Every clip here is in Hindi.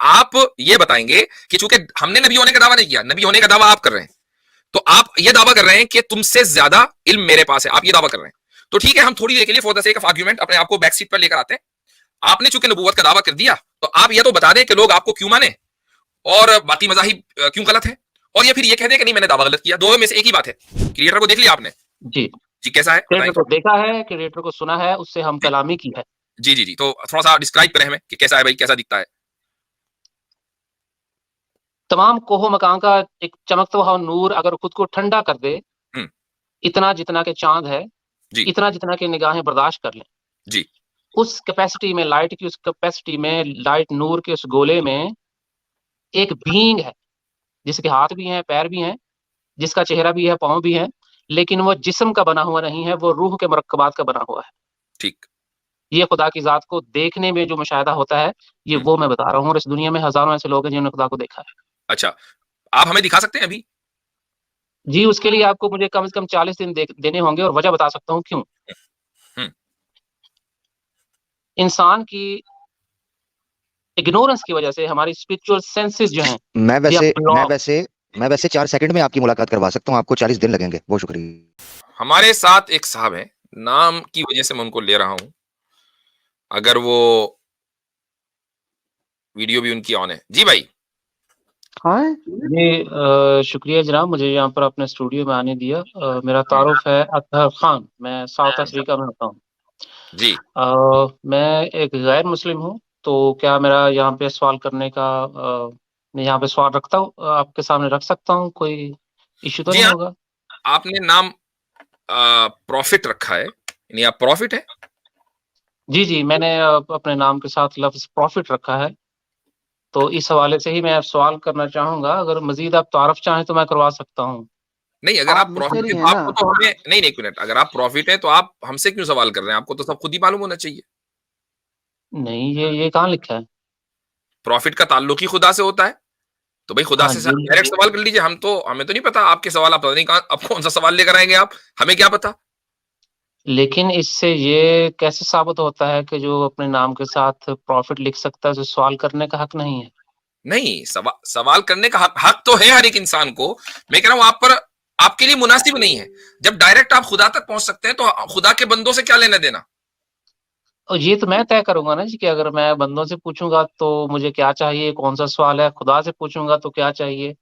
आप ये बताएंगे कि चूंकि हमने नबी होने का दावा नहीं किया, नबी होने का दावा आप कर रहे हैं, तो आप ये दावा कर रहे हैं कि तुमसे ज्यादा इल्म मेरे पास है, आप ये दावा कर रहे हैं। तो ठीक है, हम थोड़ी देर के लिए for the sake of argument अपने आप को बैक सीट पर लेकर आते हैं। आपने चूंकि नबूवत का दावा कर दिया, तो आप ये तो बता दें कि लोग आपको क्यों माने और बाकी मजाहिब क्यों गलत है, और ये फिर ये कह दें कि नहीं मैंने दावा गलत किया। दोनों में से एक ही बात है। क्रिएटर को देख लिया आपने? जी जी, कैसा है क्रिएटर बताएं। को देखा है, क्रिएटर को सुना है, उससे हम जी कलामी की है। जी जी जी, तो थोड़ा सा डिस्क्राइब करें हमें कि कैसा है भाई, कैसा दिखता है? तमाम कोहो मकान का एक चमकता हुआ नूर अगर खुद को ठंडा कर दे, हम्म, इतना जितना के चांद है, जी इतना जितना के निगाहें बर्दाश्त कर लें, जी उस कैपेसिटी में, लाइट की उस कैपेसिटी में, लाइट नूर के उस गोले में एक बीइंग है, जिसके हाथ भी हैं, पैर भी हैं, जिसका चेहरा भी है, पाँव भी है, लेकिन वो जिस्म का बना हुआ नहीं है, वो रूह के मुरक्कबात का बना हुआ है। ठीक। ये खुदा की जात को देखने में जो मुशाहिदा होता है, ये वो मैं बता रहा हूँ, और इस दुनिया में हजारों ऐसे लोग हैं जिन्होंने खुदा को देखा है। अच्छा, आप हमें दिखा सकते हैं अभी? जी, उसके लिए आपको मुझे कम से कम 40 दिन देने होंगे, और वजह बता सकता हूँ क्यों। हम्म, इंसान की इग्नोरेंस की वजह से हमारी स्पिरिचुअल सेंसेस जो हैं, मैं दे आर वैसे मैं ब्लॉक्ड। वैसे मैं वैसे 4 सेकंड में आपकी मुलाकात करवा सकता हूँ, आपको 40 दिन लगेंगे। बहुत शुक्रिया। हमारे साथ एक साहब है, नाम की वजह से मैं उनको ले रहा हूं, अगर वो वीडियो भी उनकी ऑन है। जी भाई। हाँ जी, शुक्रिया जनाब, मुझे यहाँ पर अपने स्टूडियो में आने दिया। मेरा तारुफ है अतहर खान, मैं साउथ अफ्रीका में होता हूँ। जी मैं एक गैर मुस्लिम हूँ, तो क्या मेरा यहाँ पे सवाल करने का मैं यहाँ पे सवाल रखता हूँ, आपके सामने रख सकता हूँ? कोई इश्यू तो जी नहीं हाँ, होगा? आपने नाम प्रॉफिट रखा है, यानी आप प्रॉफिट है? जी जी, मैंने अपने नाम के साथ लफ्ज प्रॉफिट रखा है, तो इस हवाले से ही मैं सवाल करना चाहूंगा। अगर मजीद आप तारफ चाहें तो मैं करवा सकता हूँ। नहीं, अगर आप आप प्रॉफिट मिस्टर है ही तो है ना? आपको तो हमें नहीं नहीं, एक मिनट, अगर आप प्रॉफिट है तो आप हमसे क्यों सवाल कर रहे हैं? आपको तो सब खुद ही मालूम होना चाहिए। नहीं, ये कहाँ लिखा है? प्रॉफिट का ताल्लुक ही खुदा से होता है, तो भाई खुदा हाँ से जी, डायरेक्ट सवाल कर लीजिए। हमें तो नहीं पता आपके सवाल, आप पता नहीं कहाँ अब कौन सा सवाल लेकर आएंगे आप, हमें क्या पता। लेकिन इससे ये कैसे साबित होता है कि जो अपने नाम के साथ प्रॉफिट लिख सकता है उसे सवाल करने का हक नहीं है? नहीं, सवाल करने का हक तो है हर एक इंसान को। मैं कह रहा हूं आप पर, आपके लिए मुनासिब नहीं है। जब डायरेक्ट आप खुदा तक पहुंच सकते हैं तो खुदा के बंदों से क्या लेना देना? और ये तो मैं तय करूंगा ना जी, कि अगर मैं बंदों से पूछूंगा तो मुझे क्या चाहिए, कौन सा सवाल है, खुदा से पूछूंगा तो क्या चाहिए।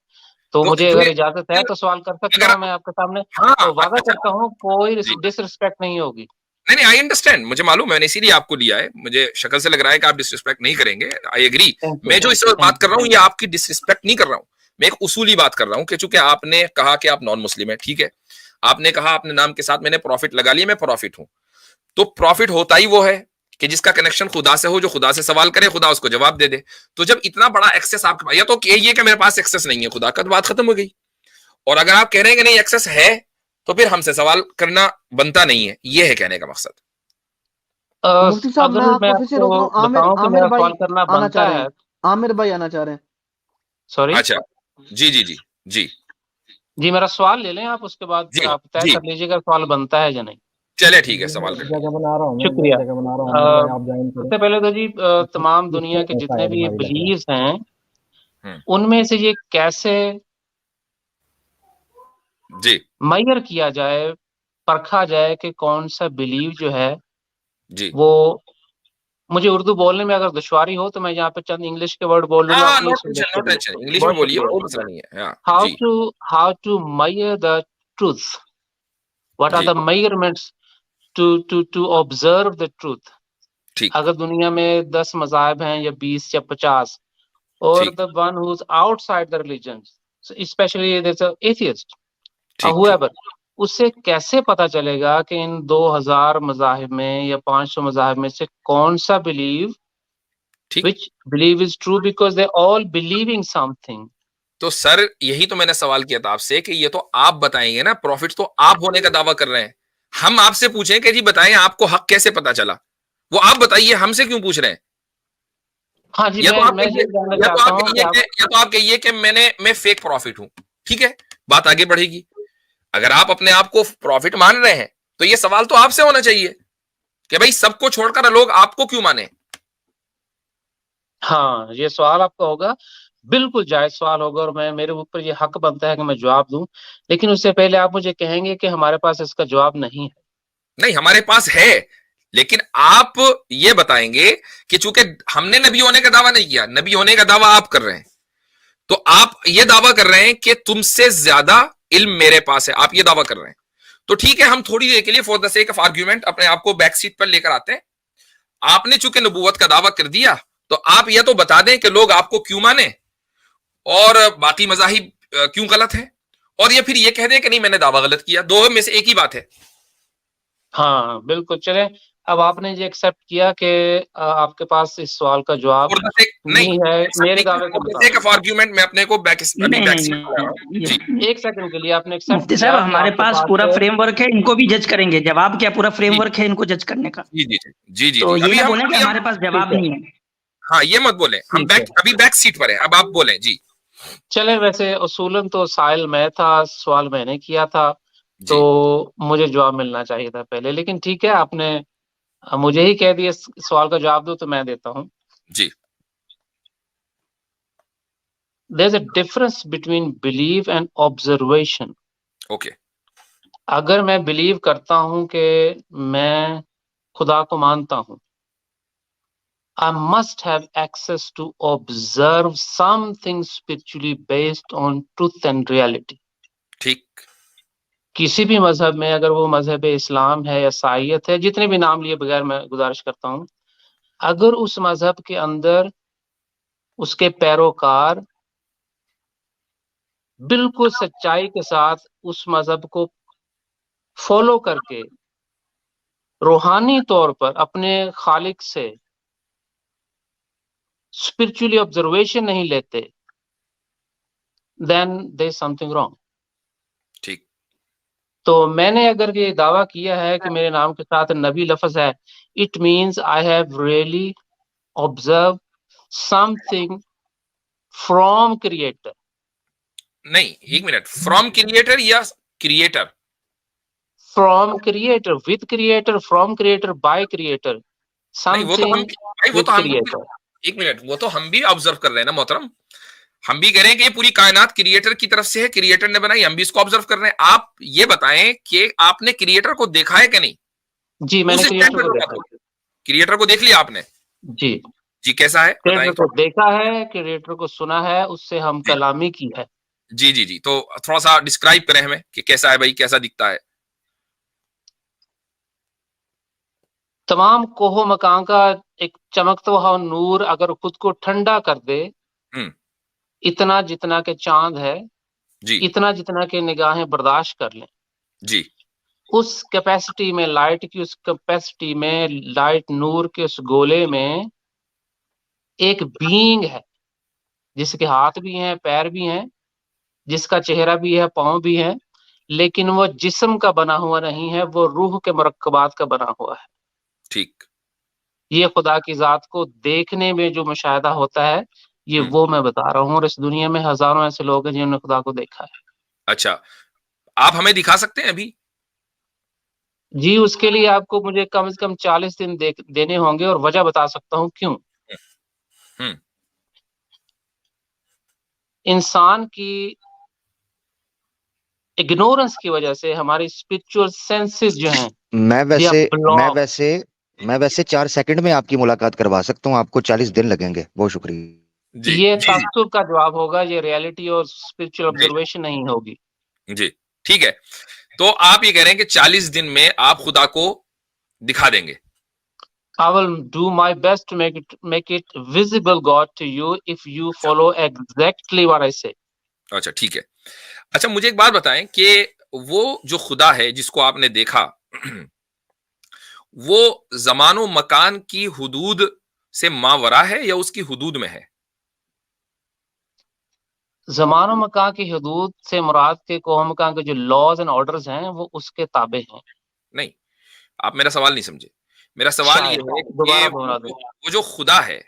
तो तो मुझे फिर अगर इजाजत है तो सवाल कर सकता अगर हूँ मैं आपके सामने, हाँ और वादा अच्छा करता हूँ कोई जी, डिसरिस्पेक्ट नहीं होगी। नहीं नहीं, आई अंडरस्टैंड, मुझे मालूम है, मैंने इसीलिए आपको लिया है। मुझे शक्ल से लग रहा है कि आप डिसरिस्पेक्ट नहीं करेंगे, आई एग्री। थैंक यू, मैं जो इस वक्त थैंक बात कर रहा हूँ ये आपकी डिसरिस्पेक्ट नहीं कर रहा हूँ, मैं एक उसूली बात कर रहा हूँ कि चूंकि आपने कहा कि आप नॉन मुस्लिम है, ठीक है, आपने कहा अपने नाम के साथ मैंने प्रॉफिट लगा लिया, मैं प्रॉफिट हूं, तो प्रॉफिट होता ही वो है कि जिसका कनेक्शन खुदा से हो, जो खुदा से सवाल करे, खुदा उसको जवाब दे दे। तो जब इतना बड़ा एक्सेस आपके पास, या तो ये कि मेरे पास एक्सेस नहीं है खुदा का, तो बात खत्म हो गई। और अगर आप कह रहे हैं कि नहीं एक्सेस है, तो फिर हमसे सवाल करना बनता नहीं है, ये है कहने का मकसद। मुफ्ती साहब, मैं अगर मैं आपको फिर से रोक रहा आपको हूँ। आमिर बताऊं कि आमिर मेरा भाई सवाल करना आना चाह बनता रहे है। हैं। आमिर भाई आना चाह रहे हैं। सॉरी अच्छा, जी जी जी जी जी, मेरा सवाल ले लें आप, उसके बाद फिर जी आप तय जी, कर लीजिएगा सवाल बनता है या नहीं। चले ठीक है, जी सवाल कर मैं लीजिए। जगह बना रहा हूँ, मैं शुक्रिया। जगह बना रहा हूँ, आमिर भाई आप ज्वाइन करें। सबसे पहले तो जी, तमाम दुनिया के इससे जितने शायद भी भाई लग रहा है। बिलीव्स हैं, हम्म, उनमें से ये कैसे जी मेजर किया जाए, परखा जाए कि कौन सा बिलीव जो है जी, वो, मुझे उर्दू बोलने में अगर दुश्वारी हो तो मैं यहाँ पे चंद इंग्लिश के वर्ड बोल हाँ लूंगा हाँ, अपनी नो टेंशन सहूलियत नो के लिए। टेंशन, इंग्लिश में बहुत बोलिए, शुक्रिया। कोई मसला नहीं है। हाँ हाउ जी, to how to measure the truth, what are जी the measurements to observe the truth? ठीक अगर दुनिया में 10 मज़ाहिब हैं या 20 या 50, और ठीक the one who's outside the religion, so especially there's a atheist or ठीक ठीक whoever, उससे कैसे पता चलेगा कि इन 2000 मज़ाहिब में या 500 मज़ाहिब में से कौन सा बिलीव, ठीक। which belief is true, because they all believing something. तो सर यही तो मैंने सवाल किया था आपसे कि ये तो आप बताएंगे ना, प्रॉफिट तो आप होने का दावा कर रहे हैं। हम आपसे पूछें कि जी बताएं आपको हक कैसे पता चला, वो आप बताइए, हमसे क्यों पूछ रहे हैं? हाँ जी, या तो आप मैं कहिए, ये जानना या तो चाहता आप हूँ कि कहिए कि आप, या तो आप कहिए कि मैं फेक प्रॉफिट हूं, ठीक है, बात आगे बढ़ेगी। अगर आप अपने आप को प्रॉफिट मान रहे हैं तो ये सवाल तो आपसे होना चाहिए कि भाई सबको छोड़कर लोग आपको क्यों माने। हाँ, ये सवाल आपका होगा, बिल्कुल जायज सवाल होगा और मेरे ऊपर ये हक बनता है कि मैं जवाब दूं, लेकिन उससे पहले आप मुझे कहेंगे कि हमारे पास इसका जवाब नहीं है। नहीं, हमारे पास है, लेकिन आप ये बताएंगे कि चूंकि हमने नबी होने का दावा नहीं किया, नबी होने का दावा आप कर रहे हैं, तो आप ये दावा कर रहे हैं कि तुमसे ज्यादा इल्म मेरे पास है, आप ये दावा कर रहे हैं। तो ठीक है, हम थोड़ी देर के लिए for the sake of argument अपने आप को बैक सीट पर लेकर आते हैं। आपने चूंकि नबूवत का दावा कर दिया, तो आप यह तो बता दें कि लोग आपको क्यों माने और बाकी मजाहिब क्यों गलत है, और ये फिर ये कह दें कि नहीं मैंने दावा गलत किया। दो में से एक ही बात है। हाँ बिल्कुल, चले अब आपने ये एक्सेप्ट किया कि आपके पास इस सवाल का जवाब फॉर द सेक नहीं है मेरे दावे के फॉर द सेक ऑफ मुताबिक। आर्ग्यूमेंट मैं अपने को बैक नहीं बैक नहीं सीट पर ला रहा हूं। नहीं, जी एक सेकंड के लिए आपने एक्सेप्ट मुफ्ती किया साहब कि हमारे आपके पास पास पूरा फ्रेमवर्क है, इनको भी जज करेंगे। जवाब क्या, पूरा जी फ्रेमवर्क है इनको जज करने का। जी जी जी जी तो जी ये अभी ना हम बोले कि अभी हम हमारे पास जवाब ठीक है, नहीं है। हाँ, ये मत बोले, हम ठीक है। बैक अभी बैक सीट पर है, अब आप बोलें। जी चले, वैसे उसूलन तो साइल मैं था, सवाल मैंने किया था, जी तो मुझे जवाब मिलना चाहिए था पहले, लेकिन ठीक है, आपने मुझे ही कह दिया सवाल का जवाब दो, तो मैं देता हूँ। जी There's a difference between belief and observation. Okay अगर मैं बिलीव करता हूं कि मैं खुदा को मानता हूं, I must have access to observe something spiritually based on truth and reality. ठीक किसी भी मजहब में, अगर वो मजहब इस्लाम है या ईसाईयत है, जितने भी नाम लिए बगैर मैं गुजारिश करता हूं, अगर उस मजहब के अंदर उसके पैरोकार बिल्कुल सच्चाई के साथ उस मजहब को फॉलो करके रूहानी तौर पर अपने खालिक से स्पिरिचुअली ऑब्जर्वेशन नहीं लेते, then there is something wrong. ठीक तो मैंने अगर ये दावा किया है कि मेरे नाम के साथ नबी लफ्ज है, it means I have really observe something from creator. नहीं, एक मिनट, फ्रॉम क्रिएटर या creator? From creator, with creator, from creator, by creator, नहीं, वो तो हम समथिंग भी, भाई वो विद तो हम भी, क्रिएटर। एक मिनट, वो तो हम भी ऑब्जर्व कर रहे हैं ना मोहतरम। हम भी कह रहे हैं कि ये पूरी कायनात क्रिएटर की तरफ से है, क्रिएटर ने बनाई, हम भी इसको ऑब्जर्व कर रहे हैं। आप ये बताएं कि आपने क्रिएटर को देखा है कि नहीं? जी, मैंने उस क्रिएटर स्टैंड पे को तो देखा बात है। होगी। क्रिएटर को देख लिया आपने? जी, जी, कैसा है बताएं क्रिएटर को थोड़ा। देखा है, क्रिएटर को सुना है, उससे हम जी कलामी की है। जी जी जी, तो थोड़ा सा डिस्क्राइब करें हमें कि कैसा है भाई, कैसा दिखता है? तमाम कोहो मकान का एक चमकता हुआ नूर अगर खुद को ठंडा कर दे, हम्म, इतना जितना के चांद है, जी इतना जितना के निगाहें बर्दाश्त कर लें, जी उस कैपेसिटी में, लाइट की उस कैपेसिटी में, लाइट नूर के उस गोले में एक बीइंग है, जिसके हाथ भी हैं, पैर भी हैं, जिसका चेहरा भी है, पाँव भी हैं, लेकिन वो जिस्म का बना हुआ नहीं है, वो रूह के मुरक्कबात का बना हुआ है। ठीक। ये खुदा की जात को देखने में जो मुशाहिदा होता है, ये वो मैं बता रहा हूँ, और इस दुनिया में हजारों ऐसे लोग हैं जिन्होंने खुदा को देखा है। अच्छा, आप हमें दिखा सकते हैं अभी? जी, उसके लिए आपको मुझे कम से कम 40 दिन देने होंगे, और वजह बता सकता हूँ क्यों। हम्म, इंसान की इग्नोरेंस की वजह से हमारी स्पिरिचुअल सेंसेस जो हैं, मैं they are वैसे मैं blocked। वैसे मैं वैसे 4 सेकंड में आपकी मुलाकात करवा सकता हूँ, आपको 40 दिन लगेंगे। बहुत शुक्रिया। जी ये जी जी तासुब का जवाब होगा, ये रियलिटी और स्पिरिचुअल जी ऑब्जर्वेशन नहीं होगी। जी, ठीक है। तो आप ये कह रहे हैं कि 40 दिन में आप खुदा को दिखा देंगे? I will do my best to make it visible God to you if you follow exactly what I say. अच्छा, ठीक है। अच्छा, मुझे एक बात बताएं कि वो जो खुदा है जिसको आपने देखा, वो जमानो मकान की हुदूद से मावरा है या उसकी हुदूद में है? ज़मान मकान की हदूद से मुराद के कोह मकान के जो लॉज एंड ऑर्डर्स हैं, वो उसके ताबे हैं। नहीं, आप मेरा सवाल नहीं समझे। मेरा सवाल ये शायद है कि दोबारा दोहरा दें। वो जो खुदा है,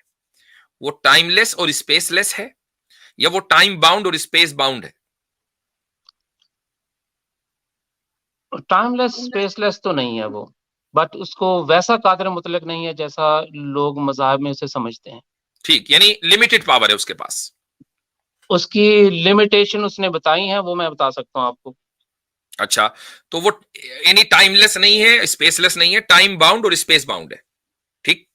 वो टाइमलेस और स्पेसलेस है या वो टाइम बाउंड और स्पेस बाउंड है? टाइमलेस स्पेसलेस तो नहीं है वो, बट उसको वैसा कादर मुतलक नहीं है जैसा लोग मज़ाहिब में उसे समझते हैं। ठीक, यानी लिमिटेड पावर है उसके पास। उसकी लिमिटेशन उसने बताई है, वो मैं बता सकता हूँ आपको। अच्छा, तो वो यानी टाइमलेस नहीं है, स्पेसलेस नहीं है, टाइम बाउंड और स्पेस बाउंड है। ठीक,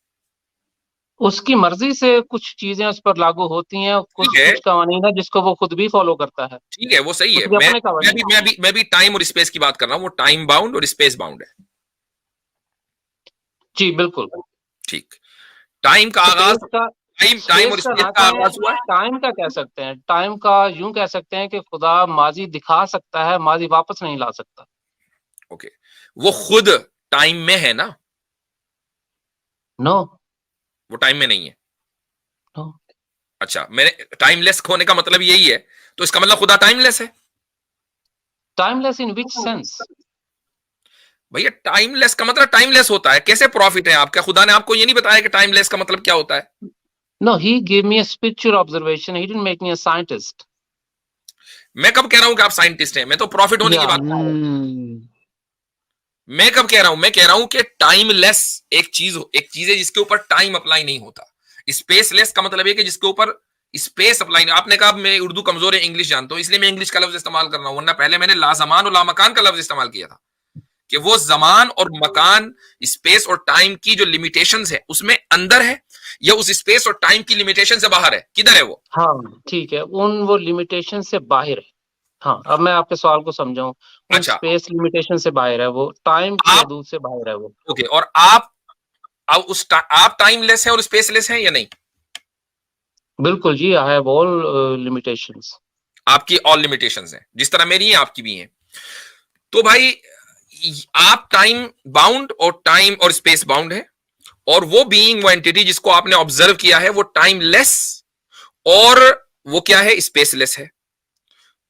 उसकी मर्जी से कुछ चीजें उस पर लागू होती हैं, कुछ ठीक है, कुछ कवानीन है जिसको वो खुद भी फॉलो करता है। ठीक है, वो सही है। उसके मैं अपने कवानीन हैं। मैं भी टाइम और स्पेस की बात कर रहा हूं, वो टाइम बाउंड और स्पेस बाउंड है। जी बिल्कुल। ठीक, टाइम का आगाज, स्पेस का टाइम स्पेस और का स्पेस ना का कहें, आगाज हुआ है। टाइम का कह सकते हैं, टाइम का यूं कह सकते हैं कि खुदा माजी दिखा सकता है, माजी वापस नहीं ला सकता। ओके, वो खुद टाइम में है ना? नो, वो टाइम में नहीं है। नो। अच्छा, मैंने टाइमलेस होने का मतलब यही है, तो इसका मतलब खुदा टाइमलेस है। टाइमलेस इन विच सेंस? भैया टाइमलेस का मतलब टाइमलेस होता है, कैसे प्रॉफिट है आपका? खुदा ने आपको ये नहीं बताया कि टाइमलेस का मतलब क्या होता है? No, he give me a spiritual observation, he didn't make me a scientist. मैं कब कह रहा हूं कि आप साइंटिस्ट हैं? मैं तो प्रॉफिट होने की या बात कर रहा हूं। मैं कब कह रहा हूं? मैं कह रहा हूं कि टाइमलेस एक चीज है जिसके ऊपर टाइम अप्लाई नहीं होता। स्पेसलेस का मतलब है कि जिसके ऊपर स्पेस अप्लाई नहीं। आपने कहा मैं उर्दू कमजोर है, इंग्लिश जानता हूं, इसलिए मैं इंग्लिश का लफ्ज इस्तेमाल कर रहा हूं, वरना पहले मैंने लाजमान और लामकान का लफ्ज इस्तेमाल किया था कि वो जमान और मकान, स्पेस और टाइम की जो लिमिटेशंस है उसमें अंदर है, या उस स्पेस और टाइम की लिमिटेशन से बाहर है, किधर है वो? हाँ ठीक है, उन वो लिमिटेशन से बाहर है। हाँ, अब मैं आपके सवाल को समझाऊं। उन अच्छा, स्पेस लिमिटेशन से बाहर है वो, टाइम की आप हदूद से बाहर है वो। ओके, और आप अब आप टाइमलेस हैं और स्पेसलेस हैं या नहीं? बिल्कुल जी, आई हैव ऑल लिमिटेशंस। आपकी ऑल लिमिटेशंस हैं, जिस तरह मेरी हैं आपकी भी हैं। तो भाई आप टाइम बाउंड और टाइम और स्पेस बाउंड है, और वो बीइंग, वो एंटिटी जिसको आपने ऑब्जर्व किया है वो टाइमलेस और वो क्या है? स्पेसलेस है।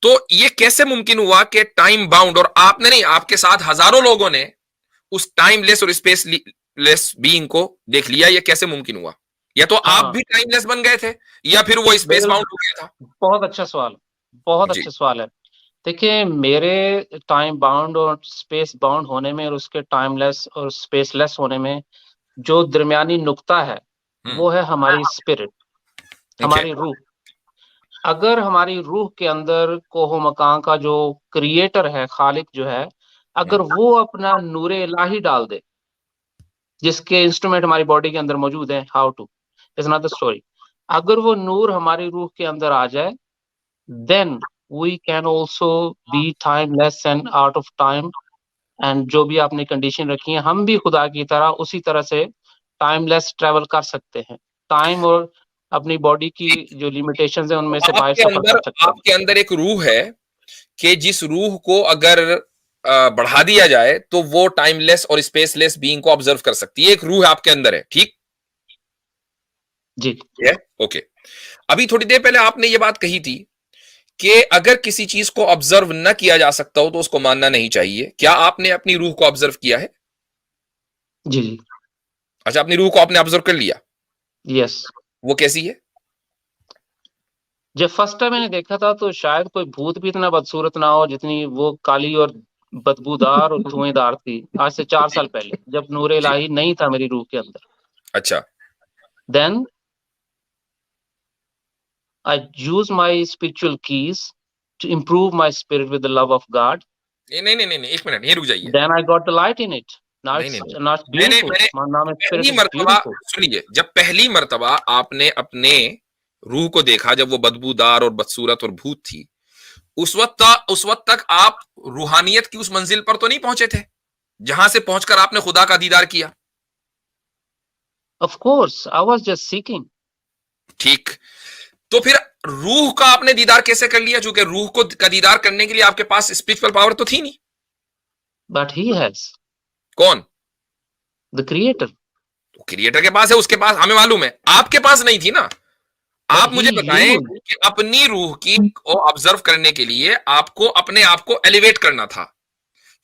तो ये कैसे मुमकिन हुआ कि टाइम बाउंड, और आपने नहीं, आपके साथ हजारों लोगों ने उस टाइमलेस और स्पेसलेस बीइंग को देख लिया? ये कैसे मुमकिन हुआ? या तो आप हाँ, भी टाइमलेस बन गए थे, या फिर वो स्पेस बिल बाउंड हो गया था। बहुत अच्छा सवाल, बहुत जी, अच्छा सवाल है। देखिए, मेरे टाइम बाउंड और स्पेस बाउंड होने में और उसके टाइमलेस और स्पेसलेस होने में जो दरमियानी नुक्ता है, हम्म, वो है हमारी स्पिरिट, ओके, हमारी रूह। अगर हमारी रूह के अंदर कोहो मकान का जो क्रिएटर है, खालिक जो है, अगर वो अपना नूरे इलाही डाल दे, जिसके इंस्ट्रूमेंट हमारी बॉडी के अंदर मौजूद है, how to is not the story. अगर वो नूर हमारी रूह के अंदर आ जाए, then we can also be timeless and out of time. And जो भी आपने कंडीशन रखी है, हम भी खुदा की तरह उसी तरह से टाइमलेस ट्रेवल कर सकते हैं। टाइम और अपनी बॉडी की ठीक। जो लिमिटेशंस है तो उनमें से बाहर सफर कर सकते हैं। आपके अंदर एक रूह है कि जिस रूह को अगर बढ़ा दिया जाए तो वो टाइमलेस और स्पेसलेस बीइंग को ऑब्जर्व कर सकती है। एक रूह आपके अंदर है, ठीक जी है? ओके, अभी थोड़ी देर पहले आपने ये बात कही थी कि अगर किसी चीज को ऑब्जर्व न किया जा सकता हो तो उसको मानना नहीं चाहिए। क्या आपने अपनी रूह को ऑब्जर्व किया है? जी जी। अच्छा, अपनी रूह को आपने ऑब्जर्व कर लिया, यस। वो कैसी है? जब फर्स्ट टाइम मैंने देखा था तो शायद कोई भूत भी इतना बदसूरत ना हो जितनी वो काली और बदबूदार और धुएंदार थी। आज से 4 साल पहले, जब नूर जी, इलाही नहीं था मेरी रूह के अंदर। अच्छा, then I use my spiritual keys to improve my spirit with the love of God. नहीं नहीं नहीं नहीं, एक मिनट, यहीं रुक जाइए। Then I got the light in it. Now नहीं it's नहीं नहीं, now it's मैंने beautiful. मैंने Now my पहली spirit is मर्तबा, beautiful. सुनिए, जब पहली मर्तबा आपने अपने रूह को देखा, जब वो बदबूदार और बदसूरत और भूत थी, उस वक्त तक आप रूहानियत की उस मंजिल पर तो नहीं पहुंचे थे जहां से पहुंचकर आपने खुदा का दीदार किया? Of course, I was just seeking. ठीक, तो फिर रूह का आपने दीदार कैसे कर लिया? चूंकि रूह को का दीदार करने के लिए आपके पास स्पिरिचुअल पावर तो थी नहीं। But he has, कौन? the creator. तो क्रिएटर के पास है, उसके पास, हमें मालूम है, आपके पास नहीं थी ना। But आप he मुझे बताएं used. कि अपनी रूह की को ऑब्जर्व करने के लिए आपको अपने आप को एलिवेट करना था।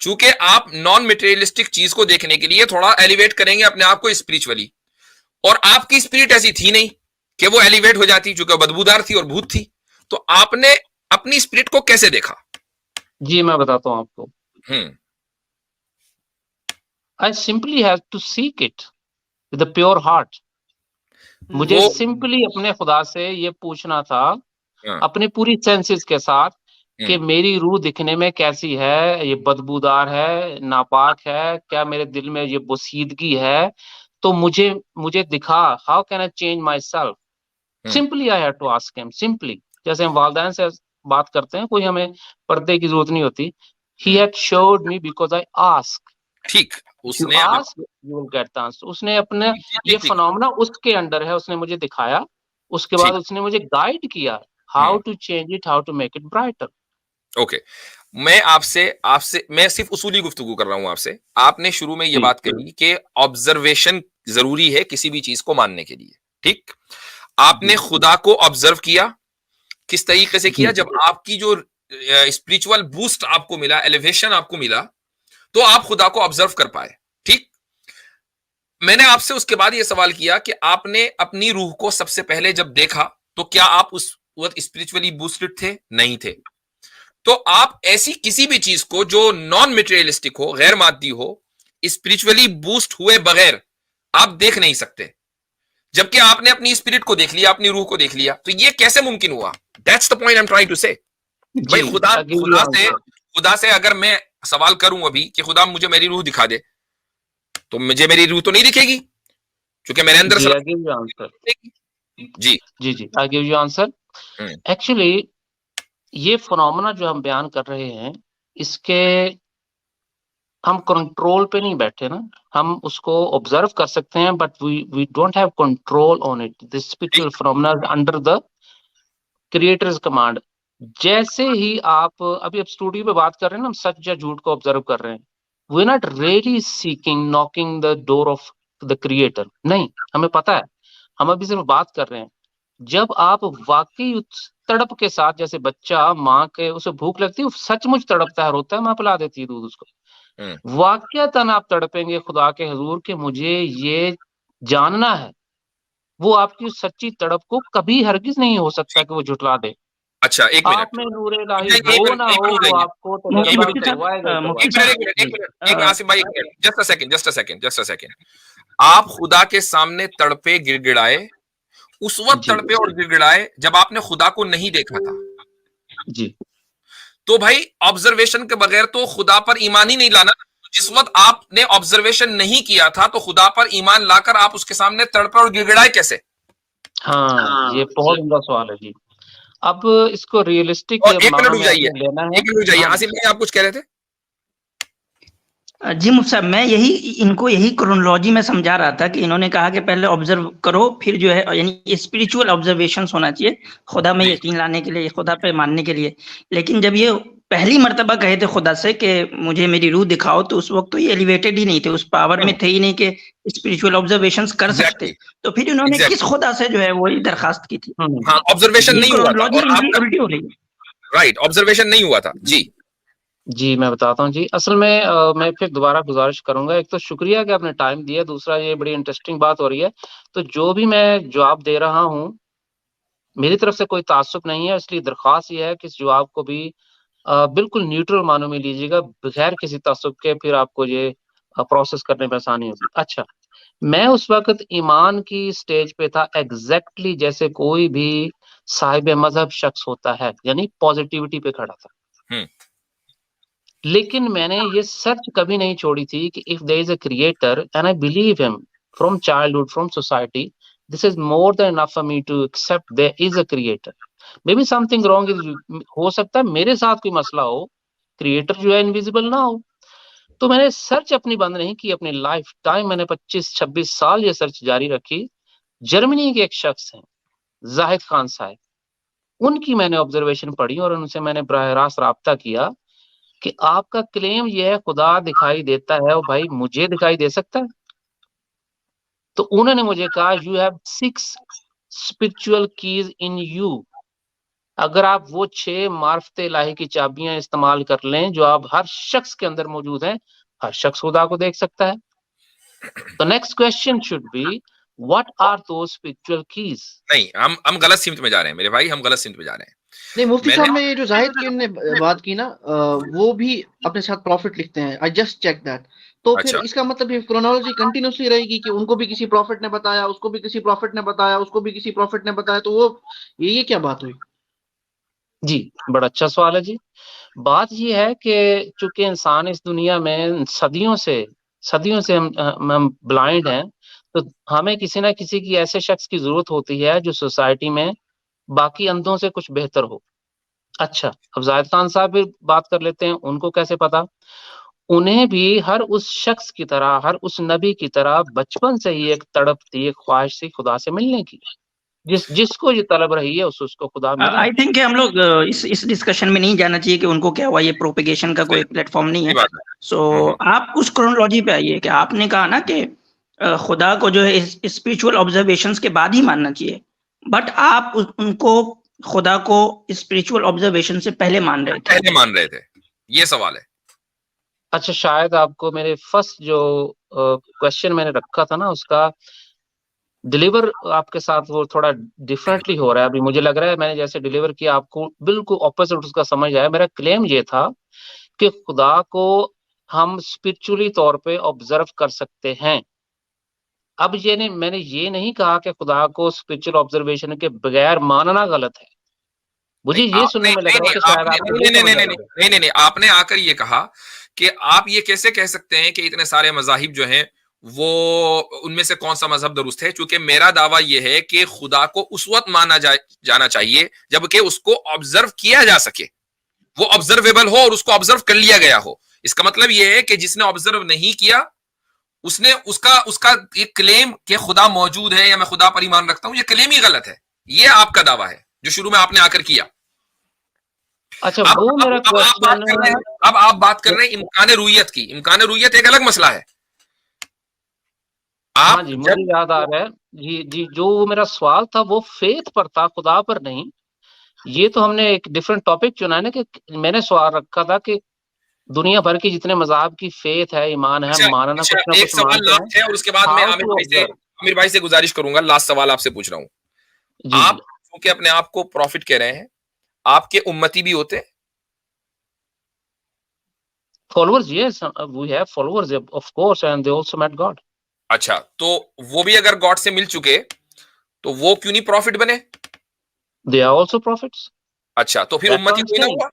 चूंकि आप नॉन मटेरियलिस्टिक चीज को देखने के लिए थोड़ा एलिवेट करेंगे अपने आप को स्पिरिचुअली, और आपकी स्पिरिट ऐसी थी नहीं कि वो एलिवेट हो जाती, चूंकि बदबूदार थी और भूत थी। तो आपने अपनी स्पिरिट को कैसे देखा? जी मैं बताता हूँ आपको। हम्म, I simply have to seek it with a pure heart. मुझे वो सिंपली अपने खुदा से ये पूछना था हाँ, अपनी पूरी सेंसेस के साथ कि हम्म, मेरी रूह दिखने में कैसी है, ये बदबूदार है, नापाक है, क्या मेरे दिल में ये बोसीदगी है, तो मुझे मुझे दिखा, how can I change myself. Simply I have to ask him, simply, जैसे हम वालदैन से बात करते हैं, कोई हमें पर्दे की जरूरत नहीं होती। He had showed me because I ask, ठीक, यू उसने ask you will get the answer. उसने अपने ये ठीक, फिनोमेना उसके अंडर है, उसने मुझे दिखाया, उसके बाद ठीक, उसने मुझे गाइड किया how to change it, how to make it brighter. Okay. मैं आपसे आपसे मैं सिर्फ उसूली गुफ्तगू कर रहा हूं आपसे। आपने शुरू में ये जी बात कही कि ऑब्जर्वेशन जरूरी है किसी भी चीज को मानने के लिए, ठीक। आपने जी खुदा को ऑब्जर्व किया, किस तरीके से किया? जी जब आपकी जो स्पिरिचुअल बूस्ट आपको मिला, एलिवेशन आपको मिला, तो आप खुदा को ऑब्जर्व कर पाए, ठीक। मैंने आपसे उसके बाद ये सवाल किया कि आपने अपनी रूह को सबसे पहले जब देखा, तो क्या आप उस वक्त स्पिरिचुअली बूस्टेड थे? नहीं थे। तो आप ऐसी किसी भी चीज को जो नॉन मेटेरियलिस्टिक हो, गैर मादी हो, स्पिरिचुअली बूस्ट हुए बगैर आप देख नहीं सकते, जबकि आपने अपनी स्पिरिट को देख लिया, अपनी रूह को देख लिया। तो ये कैसे मुमकिन हुआ? That's the point I am trying to say. भाई जी, खुदा I give you answer. खुदा से अगर मैं सवाल करूं अभी कि खुदा मुझे मेरी रूह दिखा दे, तो मुझे मेरी रूह तो नहीं दिखेगी, क्योंकि मेरे अंदर जी, I give you answer. जी। जी, I give you answer. Actually ये फिनोमेना जो हम बयान कर रहे हैं, इसके हम कंट्रोल पे नहीं बैठे ना, हम उसको ऑब्जर्व कर सकते हैं, but we don't have control on it. This spiritual phenomena is under the creator's command. जैसे ही आप अभी आप स्टूडियो पे बात कर रहे हैं ना, हम सच या झूठ को ऑब्जर्व कर रहे हैं, we are not really seeking knocking the door of the creator, नहीं, हमें पता है, हम अभी सिर्फ बात कर रहे हैं। जब आप वाकई उस तड़प के साथ, जैसे बच्चा माँ के, उसे भूख लगती है, सचमुच तड़पता है, रोता है, माँ पिला देती है दूध उसको, वाकयातन आप तड़पेंगे खुदा के हुजूर के मुझे ये जानना है, वो आपकी सच्ची तड़प को कभी हरगिज नहीं हो सकता कि वो झुटला दे। अच्छा, एक आप मिनट, में नूरे इलाही एक हो मिनट, ना एक हो, मिनट वो जाइए। आपको एक तजर्बा मिनट, करवाएगा ही मुफ्ती करवाएगा। साहब, एक मिनट आसिम भाई, जस्ट अ सेकंड। आप खुदा के सामने तड़पे, गिड़गिड़ाए, उस वक्त जी तड़पे और गिड़गिड़ाए जब आपने खुदा को नहीं देखा था। जी तो भाई ऑब्जर्वेशन के बगैर तो खुदा पर ईमान ही नहीं लाना। जिस वक्त आपने ऑब्जर्वेशन नहीं किया था, तो खुदा पर ईमान लाकर आप उसके सामने तड़पे और गिड़गिड़ाए कैसे? हाँ, ये बहुत उम्दा सवाल है जी। अब इसको रियलिस्टिक और एक मिनट माना रुक में जाइए, आपने लेना है। एक मिनट रुक जाइए। हाँ आसिम भाई, आप कुछ कह रहे थे? जी मुफ्ती साहब, मैं इनको यही क्रोनोलॉजी में समझा रहा था कि इन्होंने कहा कि पहले ऑब्जर्व करो, फिर जो है यानी स्पिरिचुअल ऑब्जर्वेशंस होना चाहिए खुदा में यकीन लाने के लिए, खुदा पे मानने के लिए। लेकिन जब ये पहली मर्तबा कहे थे खुदा से कि मुझे मेरी रूह दिखाओ, तो उस वक्त तो ये एलिवेटेड ही नहीं थे, उस पावर में थे ही नहीं कि स्पिरिचुअल ऑब्जर्वेशंस कर सकते। तो फिर इन्होंने किस खुदा से जो है वही दरखास्त की थी? हाँ, ऑब्जर्वेशन नहीं हुआ था क्रोनोलॉजी और आप उल्टी हो रही है। राइट, ऑब्जर्वेशन नहीं हुआ था जी। जी, मैं बताता हूँ जी। असल में मैं फिर दोबारा गुजारिश करूंगा, एक तो शुक्रिया कि आपने टाइम दिया, दूसरा ये बड़ी इंटरेस्टिंग बात हो रही है, तो जो भी मैं जवाब दे रहा हूँ मेरी तरफ से कोई तासुब नहीं है, इसलिए दरख्वास्त ये है कि इस जवाब को भी बिल्कुल न्यूट्रल मानों में लीजिएगा, बगैर किसी तासुब के, फिर आपको ये प्रोसेस करने में आसानी होगी। अच्छा, मैं उस वक्त ईमान की स्टेज पे था, एग्जैक्टली जैसे कोई भी साहिब मजहब शख्स होता है, यानी पॉजिटिविटी पे खड़ा था। लेकिन मैंने ये सर्च कभी नहीं छोड़ी थी कि if there is a creator and I believe him from childhood, from society, this is more than enough for me to accept there is a creator. Maybe something wrong is, हो सकता है मेरे साथ कोई मसला हो, क्रिएटर जो है इनविजिबल ना हो। तो मैंने सर्च अपनी बंद नहीं की, अपनी लाइफ टाइम मैंने 25-26 साल ये सर्च जारी रखी। जर्मनी के एक शख्स हैं जाहिद खान साहब, उनकी मैंने ऑब्जर्वेशन पढ़ी और उनसे मैंने बराह रास्त राब्ता किया कि आपका क्लेम ये है खुदा दिखाई देता है, और भाई मुझे दिखाई दे सकता है? तो उन्होंने मुझे कहा you have 6 spiritual keys in you. अगर आप वो 6 मार्फत इलाही की चाबियां इस्तेमाल कर लें जो आप हर शख्स के अंदर मौजूद हैं, हर शख्स खुदा को देख सकता है। तो next question should be what are those spiritual keys? नहीं, हम गलत सिमत में जा रहे हैं मेरे भाई, हम गलत सिमत में जा रहे हैं। नहीं मुफ्ती साहब, में ये जो जाहिद की उन्होंने बात की ना, वो भी अपने साथ प्रॉफिट लिखते हैं, आई जस्ट चेक दैट। तो अच्छा। फिर इसका मतलब ये क्रोनोलॉजी कंटिन्यूसली रहेगी कि उनको भी किसी प्रॉफिट ने बताया, उसको भी किसी प्रॉफिट ने बताया, उसको भी किसी प्रॉफिट ने बताया, तो वो ये क्या बात हुई? जी, बड़ा अच्छा सवाल है जी। बात ये है कि चूंकि इंसान इस दुनिया में सदियों से हम ब्लाइंड हैं, तो हमें किसी ना किसी की ऐसे शख्स की जरूरत होती है जो सोसाइटी में बाकी अंधों से कुछ बेहतर हो। अच्छा, अब जाहिद खान साहब भी बात कर लेते हैं, उनको कैसे पता? उन्हें भी हर उस शख्स की तरह, हर उस नबी की तरह बचपन से ही एक तड़प थी, एक ख्वाहिश थी खुदा से मिलने की। जिसको ये तलब रही है उसको खुदा मिला। आई थिंक हम लोग इस डिस्कशन में नहीं जाना चाहिए कि उनको क्या हुआ, ये प्रोपेगेशन का कोई प्लेटफॉर्म नहीं सही है। बात है। सो आप उस क्रोनोलॉजी पे आइए कि आपने कहा ना कि खुदा को जो है स्पिरिचुअल ऑब्जर्वेशंस के बाद ही मानना चाहिए, बट आप उनको खुदा को स्पिरिचुअल ऑब्जर्वेशन से पहले मान रहे थे। पहले मान रहे थे, ये सवाल है। अच्छा, शायद आपको मेरे फर्स्ट जो क्वेश्चन मैंने रखा था ना, उसका डिलीवर आपके साथ वो थोड़ा डिफरेंटली हो रहा है। अभी मुझे लग रहा है मैंने जैसे डिलीवर किया आपको बिल्कुल ऑपोजिट उसका समझ आया। मेरा क्लेम ये था कि खुदा को हम स्पिरिचुअली तौर पे ऑब्जर्व कर सकते हैं। अब ये नहीं, मैंने ये नहीं कहा कि खुदा को स्पिरिचुअल ऑब्जर्वेशन के बगैर मानना गलत है। मुझे नहीं ये आपने सुनने में लग नहीं रहा है नहीं कि शायद आपने आपको नहीं ये नहीं नहीं समझ नहीं आ नहीं रहा है। नहीं नहीं नहीं आपने आकर ये कहा कि आप ये कैसे कह सकते हैं कि इतने सारे मजाहिब जो हैं वो उनमें से कौन सा मजहब दुरुस्त है? क्योंकि मेरा दावा यह है कि खुदा को उस वक्त माना जाना चाहिए जबकि उसको ऑब्जर्व किया जा सके, वो ऑब्जर्वेबल हो और उसको ऑब्जर्व कर लिया गया हो। इसका मतलब यह है कि जिसने ऑब्जर्व नहीं किया उसने उसका उसका एक क्लेम कि खुदा मौजूद है या मैं खुदा पर ईमान रखता हूं, ये क्लेम ही गलत है। ये आपका दावा है जो शुरू में आपने आकर किया। अच्छा, अब वो अब मेरा अब आप बात कर रहे क्वेश्चन। हैं, अब आप बात कर रहे हैं इम्कान रुयत की। इम्कान रुयत एक अलग मसला है। हाँ आप जी, मुझे जब याद आ रहा है। जी जी, जो मेरा सवाल था वो फेथ पर था, खुदा पर नहीं। ये तो हमने एक डिफरेंट टॉपिक चुना है ना, कि मैंने सवाल रखा था कि दुनिया भर की जितने मजहब की फेथ है, ईमान है, अच्छा हम मानना अच्छा कुछ ना एक कुछ सवाल मानते हैं। लास्ट है और उसके बाद मैं हाउ टू ऑब्जर्व। आमिर भाई से गुजारिश करूंगा, लास्ट सवाल आपसे पूछ रहा हूं। जी आप जी। क्योंकि अपने आप को प्रॉफिट कह रहे हैं, आपके उम्मती भी होते? Followers, yes, we have followers of course, and they also met God. अच्छा, तो वो भी अगर गॉड से मिल चुके तो वो क्यों नहीं प्रॉफिट बने? They are also prophets. अच्छा, तो फिर दैट्स व्हाट उम्मती आई एम कोई ना सेइंग, हुआ?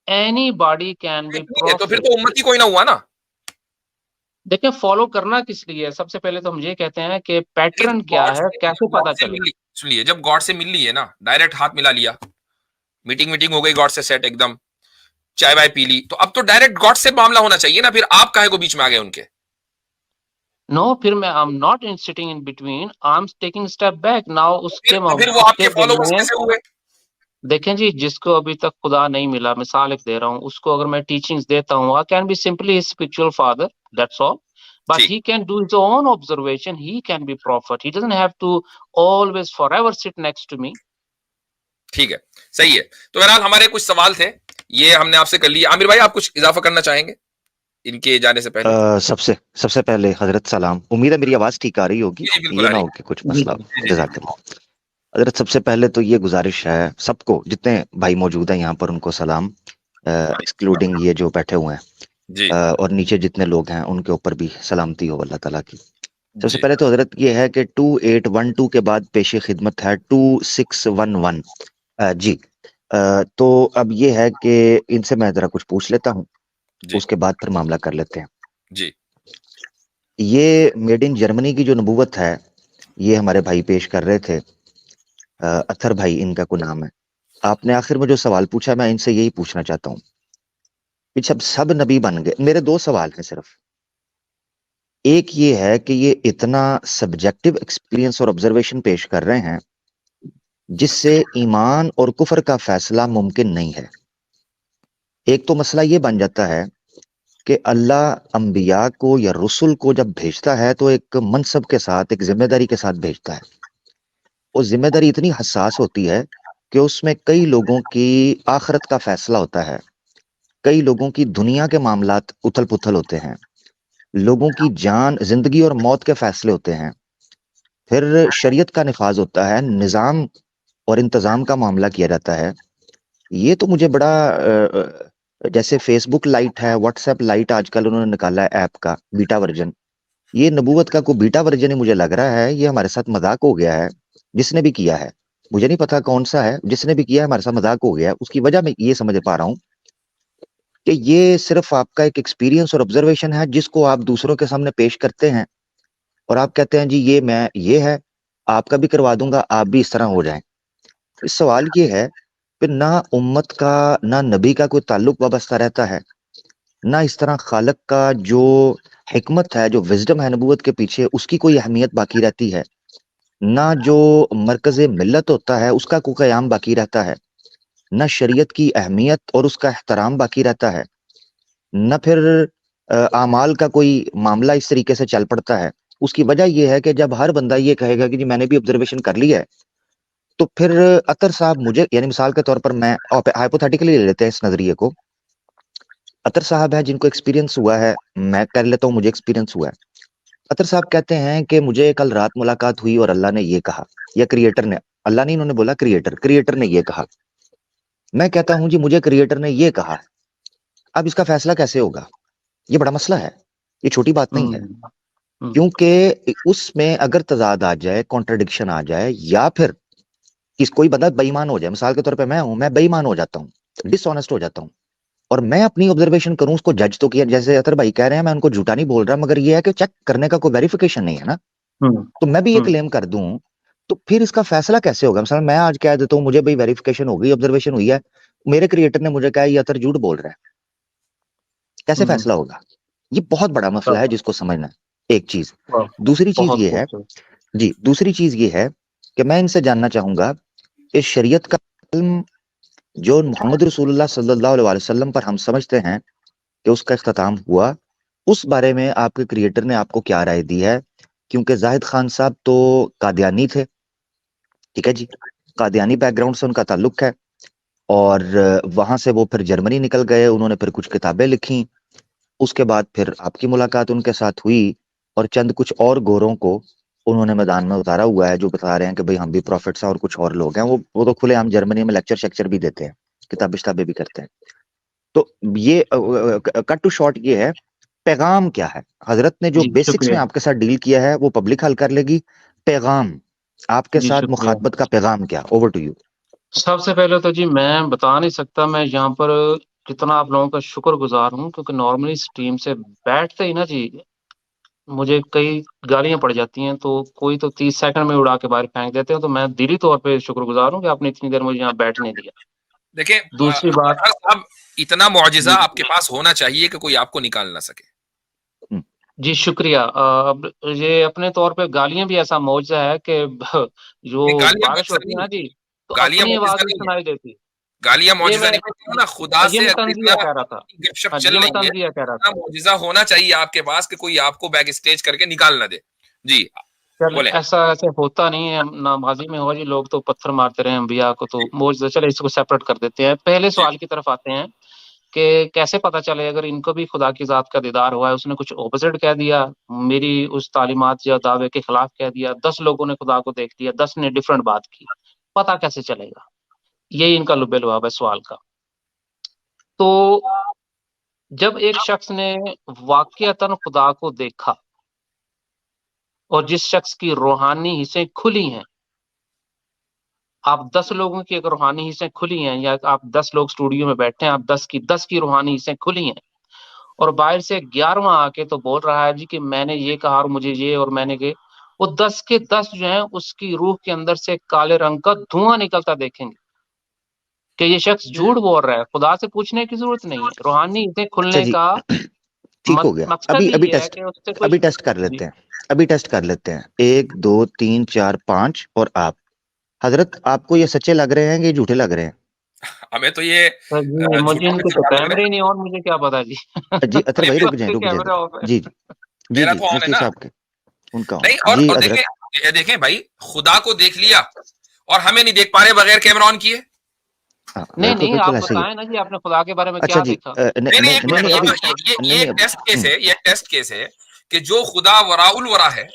एनीबॉडी कैन बी ठीक है, तो फिर प्रॉफिट। तो उम्मती कोई ना हुआ ना। देखिए, फॉलो करना किस लिए है? सबसे पहले तो हम ये कहते हैं कि फिर पैटर्न क्या गॉड है, से कैसे गॉड पता से चले। मिल ली, सुनिए, जब गॉड से मिल ली है ना, डायरेक्ट हाथ मिला लिया, मीटिंग मीटिंग हो गई गॉड से, सेट एकदम, चाय वाय पी ली, तो अब तो डायरेक्ट गॉड से मामला होना चाहिए ना। फिर आप काहे को बीच में आ गए उनके? नो, फिर मैं आई am not in sitting in between, I am taking step back now. फिर वो आपके उसके दिल फॉलोवर्स में कैसे हुए? देखें जी, जिसको अभी तक खुदा नहीं मिला, मिसाल एक दे रहा हूँ, उसको अगर मैं टीचिंग्स देता हूँ, I can be simply spiritual father, that's all. But ठीक he can do his own observation. He can be prophet. He doesn't have to always forever sit next to me. ठीक है, सही है। तो बहरहाल हमारे कुछ सवाल थे, ये हमने आपसे कर लिए। आमिर भाई, आप कुछ इजाफा करना चाहेंगे इनके जाने से पहले? सबसे सबसे पहले हजरत सलाम। उम्मीद है मेरी आवाज ठीक आ रही होगी, जी बिल्कुल ये आ ना रही हो कि कुछ जी मसला हो। जज़ाकल्लाह। हजरत, सबसे पहले तो ये गुजारिश है सबको, जितने भाई मौजूद हैं यहाँ पर, उनको सलाम, एक्सक्लूडिंग ये जो बैठे हुए हैं, जी और नीचे जितने लोग हैं उनके ऊपर भी सलामती हो अल्लाह ताला की। सबसे जी पहले तो हजरत ये है कि 2812 के बाद पेश खिदमत है 2611। जी, तो अब ये है कि इनसे मैं जरा कुछ पूछ लेता हूँ, जी उसके बाद फिर मामला कर लेते हैं। जी ये मेड इन जर्मनी की जो नबूवत है, ये हमारे भाई पेश कर रहे थे, अथर भाई इनका कोई नाम है। आपने आखिर में जो सवाल पूछा, मैं इनसे यही पूछना चाहता हूँ कि जब सब नबी बन गए, मेरे दो सवाल हैं सिर्फ। एक ये है कि ये इतना सब्जेक्टिव एक्सपीरियंस और ऑब्जर्वेशन पेश कर रहे हैं जिससे ईमान और कुफर का फैसला मुमकिन नहीं है। एक तो मसला ये बन जाता है कि अल्लाह अंबिया को या रसुल को जब भेजता है तो एक मनसब के साथ, एक जिम्मेदारी के साथ भेजता है। वो जिम्मेदारी इतनी हसास होती है कि उसमें कई लोगों की आखिरत का फैसला होता है, कई लोगों की दुनिया के मामलात उथल पुथल होते हैं, लोगों की जान, जिंदगी और मौत के फैसले होते हैं, फिर शरीयत का निफाज होता है, निज़ाम और इंतज़ाम का मामला किया जाता है। ये तो मुझे बड़ा जैसे फेसबुक लाइट है, व्हाट्सएप लाइट आजकल उन्होंने निकाला है ऐप का बीटा वर्जन, ये नबूवत का कोई बीटा वर्जन ही मुझे लग रहा है। ये हमारे साथ मजाक हो गया है, जिसने भी किया है, मुझे नहीं पता कौन सा है, जिसने भी किया है हमारे साथ मजाक हो गया है। उसकी वजह मैं ये समझ पा रहा हूँ कि ये सिर्फ आपका एक एक्सपीरियंस और ऑब्जर्वेशन है जिसको आप दूसरों के सामने पेश करते हैं और आप कहते हैं जी ये मैं ये है, आपका भी करवा दूंगा, आप भी इस तरह हो जाएं। फिर सवाल ये है कि ना उम्मत का ना नबी का कोई ताल्लुक वाबस्ता रहता है, ना इस तरह खालिक का जो हिकमत है, जो विजडम है नबूवत के पीछे, उसकी कोई अहमियत बाकी रहती है, ना जो मरकज मिल्लत होता है उसका कोई क़याम बाकी रहता है, ना शरीयत की अहमियत और उसका एहतराम बाकी रहता है, न फिर आमाल का कोई मामला इस तरीके से चल पड़ता है। उसकी वजह यह है कि जब हर बंदा ये कहेगा कि जी मैंने भी ऑब्जर्वेशन कर लिया है, तो फिर अतर साहब मुझे, यानी मिसाल के तौर पर मैं हाइपोथेटिकली ले लेते हैं इस नजरिए को, अतर साहब है जिनको एक्सपीरियंस हुआ है, मैं कर लेता हूँ मुझे एक्सपीरियंस हुआ है। अतर साहब कहते हैं कि मुझे कल रात मुलाकात हुई और अल्लाह ने ये कहा, या क्रिएटर ने, अल्लाह नहीं, इन्होंने बोला क्रिएटर ने ये कहा। मैं कहता हूं जी मुझे क्रिएटर ने ये कहा, अब इसका फैसला कैसे होगा? ये बड़ा मसला है, ये छोटी बात नहीं है, क्योंकि उसमें अगर तजाद आ जाए, कॉन्ट्रडिक्शन आ जाए, या फिर कोई बंदा बेईमान हो जाए, मिसाल के तौर पे मैं हूं, मैं बेईमान हो जाता हूँ, डिसऑनेस्ट हो जाता हूँ, और मैं अपनी ऑब्जर्वेशन करूं, उसको जज तो किया, जैसे अतर भाई कह रहे हैं, मैं उनको झूठा नहीं बोल रहा, मगर ये है कि चेक करने का कोई वेरिफिकेशन नहीं है ना, तो मैं भी ये क्लेम कर दूं, तो फिर इसका फैसला कैसे होगा? मिसाल मैं आज कह देता हूँ मुझे भाई वेरिफिकेशन हो गई, ऑब्जर्वेशन हुई है, मेरे क्रिएटर ने मुझे कहा ये अतर झूठ बोल रहा है, कैसे फैसला होगा? ये बहुत बड़ा मसला है जिसको समझना है, एक चीज। दूसरी चीज ये है जी, दूसरी चीज ये है कि मैं इनसे जानना चाहूंगा कि शरीयत का इल्म जो मोहम्मद रसूलुल्लाह सल्लल्लाहु अलैहि वसल्लम पर हम समझते हैं कि उसका इख्तिताम हुआ, उस बारे में आपके क्रिएटर ने आपको क्या राय दी है? क्योंकि जाहिद खान साहब तो कादियानी थे, ठीक है जी, कादियानी बैकग्राउंड से उनका ताल्लुक है, और वहां से वो फिर जर्मनी निकल गए, उन्होंने फिर कुछ किताबें लिखी, उसके बाद फिर आपकी मुलाकात उनके साथ हुई, और चंद कुछ और गोरों को उन्होंने मैदान में उतारा हुआ है जो बता रहे हैं कि भाई हम भी प्रॉफिट्स हैं और कुछ और लोग हैं, वो तो खुलेआम जर्मनी में लेक्चर शेक्चर भी देते हैं, किताबें किताबें भी करते हैं। तो ये कट टू शॉर्ट ये है, पैगाम क्या है? हजरत ने जो बेसिक्स में आपके साथ डील किया है वो पब्लिक हल कर लेगी, पैगाम आपके साथ मुखातबत का पैगाम क्या? Over to you. सबसे पहले तो जी मैं बता नहीं सकता मैं यहाँ पर कितना आप लोगों का शुक्रगुजार हूँ, क्योंकि नॉर्मली इस टीम से बैठते ही ना जी मुझे कई गालियां पड़ जाती हैं, तो कोई तो 30 सेकंड में उड़ा के बाहर फेंक देते हैं, तो मैं दिली तौर पे शुक्रगुजार हूँ कि आपने इतनी देर मुझे यहाँ बैठने दिया। देखिए दूसरी बात, अब इतना मुआजिजा आपके पास होना चाहिए कि कोई आपको निकाल ना सके। जी शुक्रिया। अब ये अपने तौर पे गालियां भी ऐसा मौजा है कि जो बारिश होती है ना जी, तो गालियां अपनी आवाज मौजिजा भी नहीं है, सुनाई देती। गालियां ये मौजिजा मैं नहीं है ना, खुदा ये से मैं अगर तंजिया इतना कह रहा था, गपशप ये चल मैं रही है, तंजिया कह रहा इतना था। मौजिजा होना चाहिए आपके पास कि कोई आपको बैक स्टेज करके निकाल ना दे। जी बोले। ऐसा ऐसे होता नहीं है ना, माजी में हुआ जी, लोग तो पत्थर मारते रहे अंबिया को, तो मौजूदा चले इसको सेपरेट कर देते हैं। पहले सवाल की तरफ आते हैं कि कैसे पता चले अगर इनको भी खुदा की जात का दीदार हुआ है, उसने कुछ ऑपोजिट कह दिया, मेरी उस तालीमात या दावे के खिलाफ कह दिया, 10 लोगों ने खुदा को देख लिया, 10 ने डिफरेंट बात की, पता कैसे चलेगा? यही इनका लुब्बे लुआब है सवाल का। तो जब एक शख्स ने वाकईतन खुदा को देखा और जिस शख्स की रूहानी हिस्सें खुली हैं, आप 10 लोगों की अगर रूहानी हिस्सें खुली हैं, या आप 10 लोग स्टूडियो में बैठे हैं, आप 10 की रूहानी हिस्सें खुली हैं, और बाहर से 11वां आके तो बोल रहा है जी कि मैंने ये कहा और मुझे ये और मैंने के, वो 10 के 10 जो हैं उसकी रूह के अंदर से काले रंग का धुआं निकलता देखेंगे कि ये शख्स झूठ बोल रहा है। खुदा से पूछने की जरूरत नहीं है, रूहानी हिस्सें खुलने जी का ठीक हो गया। मकसद अभी ही अभी ये है टेस्ट कि उससे कोई अभी टेस्ट कर लेते हैं, अभी टेस्ट कर लेते हैं, 1 2 3 4 5 और आप हजरत, आपको ये सच्चे लग रहे हैं कि झूठे लग रहे हैं? हमें तो ये जी, मुझे इनके तो कैमरे ही नहीं ऑन, मुझे क्या पता जी। जी अतर भाई रुक जाए कैमरे ऑफ है। जी जी जी मेरा जी तो ऑन है मुफ्ती ना। साहब के उनका नहीं, जी और हजरत। देखें भाई, खुदा को देख लिया और हमें नहीं देख पा रहे बगैर कैमरा ऑन किए। नहीं नहीं, आप बिल्कुल ऐसा ही बताएं ना जी, आपने खुदा के बारे में अच्छा क्या जी देखा? नहीं नहीं, एक मिनट, ये एक टेस्ट केस है, ये टेस्ट केस है कि जो खुदा वराउल वरा है